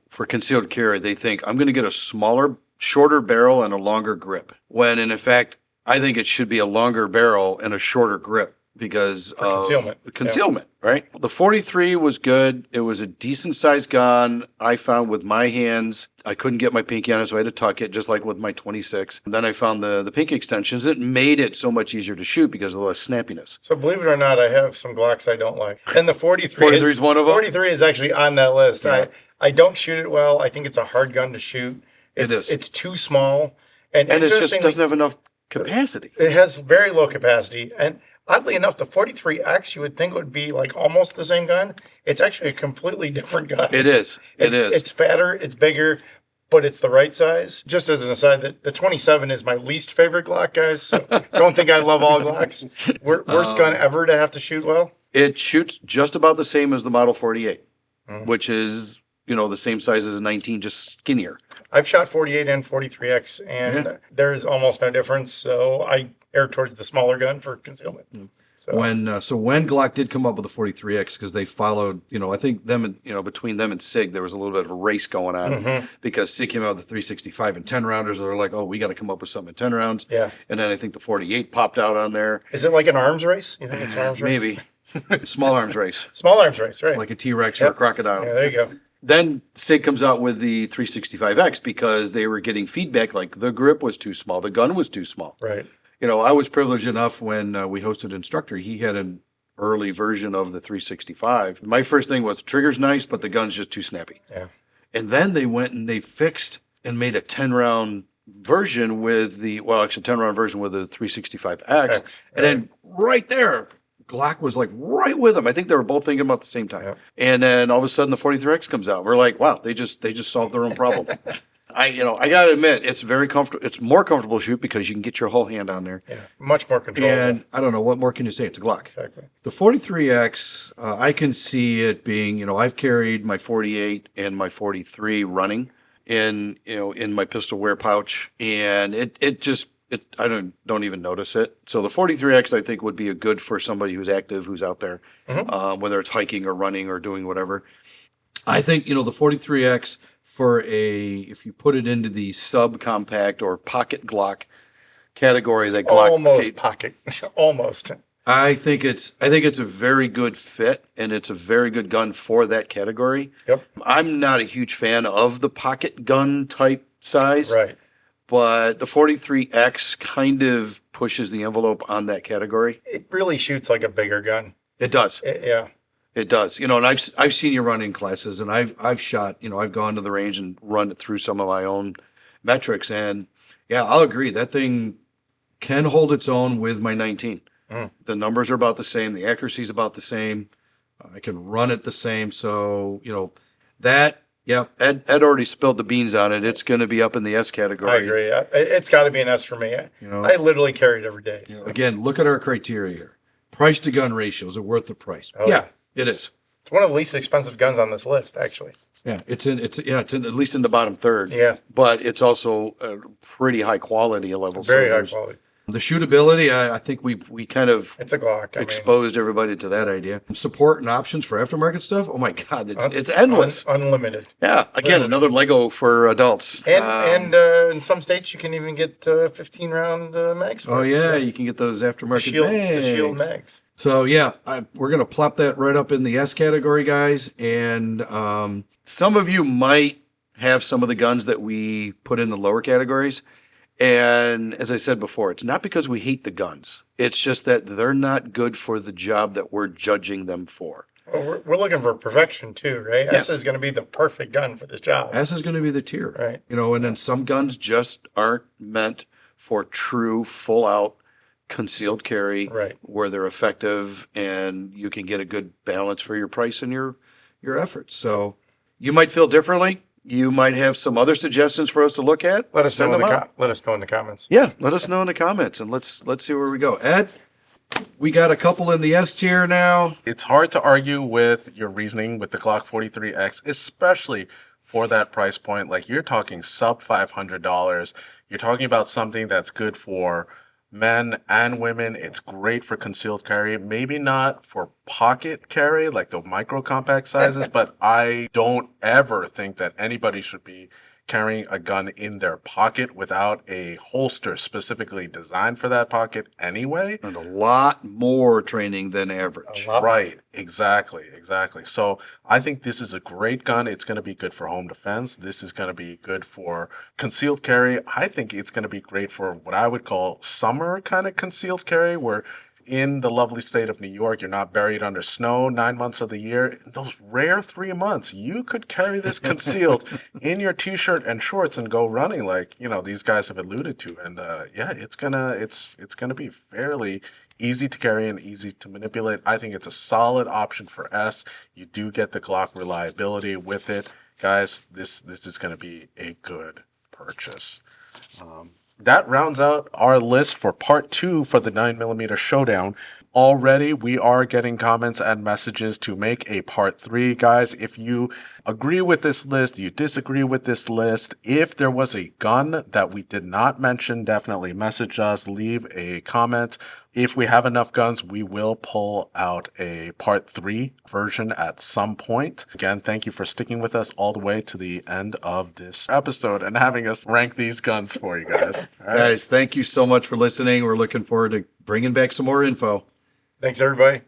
for concealed carry, they think I'm going to get a smaller, shorter barrel and a longer grip, when in effect, I think it should be a longer barrel and a shorter grip. Because of concealment, right? The 43 was good. It was a decent sized gun. I found with my hands, I couldn't get my pinky on it, so I had to tuck it, just like with my 26. And then I found the pinky extensions. It made it so much easier to shoot because of the snappiness. So believe it or not, I have some Glocks I don't like. And the 43 43 is one of them? 43 is actually on that list. Yeah. I don't shoot it well. I think it's a hard gun to shoot. It is. It's too small. And it just doesn't have enough capacity. It has very low capacity. And oddly enough, the 43X, you would think would be like almost the same gun. It's actually a completely different gun. It is. It's fatter, it's bigger, but it's the right size. Just as an aside, the 27 is my least favorite Glock, guys. So don't think I love all Glocks. Worst gun ever to have to shoot well. It shoots just about the same as the Model 48, which is, the same size as a 19, just skinnier. I've shot 48 and 43X, and there's almost no difference. So I err towards the smaller gun for concealment. So when Glock did come up with the 43X, because they followed, I think them, between them and SIG, there was a little bit of a race going on because SIG came out with the 365 and 10 rounders. So they're like, oh, we got to come up with something in 10 rounds. Yeah. And then I think the 48 popped out on there. Is it like an arms race? You think it's an arms race? Maybe. Small arms race. Small arms race, right. Like a T-Rex or a crocodile. Yeah, there you go. Then SIG comes out with the 365X because they were getting feedback like the grip was too small, the gun was too small. Right. I was privileged enough when we hosted Instructor. He had an early version of the 365. My first thing was the trigger's nice, but the gun's just too snappy. Yeah. And then they went and they fixed and made a 10-round version with the 10-round version with the 365X. And then right there, Glock was like right with them. I think they were both thinking about the same time. Yep. And then all of a sudden the 43X comes out. We're like, wow, they just solved their own problem. I gotta admit, it's very comfortable. It's more comfortable to shoot because you can get your whole hand on there. Yeah, much more controllable. And I don't know, what more can you say? It's a Glock. Exactly. The 43X, I can see it being, I've carried my 48 and my 43 running in my pistol wear pouch, and I don't even notice it. So the 43X, I think, would be a good for somebody who's active, who's out there, whether it's hiking or running or doing whatever. I think, the 43X if you put it into the subcompact or pocket Glock category, that Glock almost pocket, almost. I think it's a very good fit, and it's a very good gun for that category. Yep. I'm not a huge fan of the pocket gun type size. Right. but the 43X kind of pushes the envelope on that category. It really shoots like a bigger gun. It does. Yeah. It does. You know, and I've seen you run in classes, and I've shot, you know, I've gone to the range and run it through some of my own metrics, and yeah, I'll agree that thing can hold its own with my 19. The numbers are about the same, the accuracy is about the same. I can run it the same, so you know that. Yeah, Ed already spilled the beans on it. It's going to be up in the S category. I agree. It's got to be an S for me. You know, I literally carry it every day. You know, again, look at our criteria here. Price to gun ratio, is it worth the price? Oh, yeah, it is. It's one of the least expensive guns on this list, actually. Yeah, it's in at least in the bottom third. Yeah. But it's also a pretty high quality level. Very high quality. The shootability, I think we kind of It's a Glock. exposed everybody to that idea. Support and options for aftermarket stuff. Oh my God, it's endless. Unlimited. Yeah, again, another Lego for adults. And in some states, you can even get 15-round mags. Oh yeah, you can get those aftermarket mags. The Shield mags. So yeah, we're gonna plop that right up in the S category, guys. And some of you might have some of the guns that we put in the lower categories. And as I said before, it's not because we hate the guns. It's just that they're not good for the job that we're judging them for. Well, we're looking for perfection too, right? Yeah. S is going to be the perfect gun for this job. S is going to be the tier, Right. You know, and then some guns just aren't meant for true, full-out concealed carry, Right. where they're effective and you can get a good balance for your price and your efforts. So you might feel differently. You might have some other suggestions for us to look at. Let us know in them out. let us know in the comments. Yeah, let us know in the comments, and let's see where we go. Ed, we got a couple in the S tier now. It's hard to argue with your reasoning with the Glock 43X, especially for that price point. Like, you're talking sub $500. You're talking about something that's good for men and women. It's great for concealed carry, maybe not for pocket carry like the micro compact sizes, but I don't ever think that anybody should be carrying a gun in their pocket without a holster specifically designed for that pocket anyway. And a lot more training than average. Right, exactly. So I think this is a great gun. It's going to be good for home defense. This is going to be good for concealed carry. I think it's going to be great for what I would call summer kind of concealed carry, where in the lovely state of New York, you're not buried under snow 9 months of the year. In those rare 3 months, you could carry this concealed in your t-shirt and shorts and go running, like, you know, these guys have alluded to. And yeah, it's gonna be fairly easy to carry and easy to manipulate. I think it's a solid option for S. You do get the Glock reliability with it, guys. This is gonna be a good purchase. That rounds out our list for part 2 for the 9mm Showdown. Already, we are getting comments and messages to make a part 3. Guys, if you agree with this list, you disagree with this list, if there was a gun that we did not mention, definitely message us, leave a comment. If we have enough guns, we will pull out a part 3 version at some point. Again, thank you for sticking with us all the way to the end of this episode and having us rank these guns for you guys. All right. Guys, thank you so much for listening. We're looking forward to bringing back some more info. Thanks, everybody.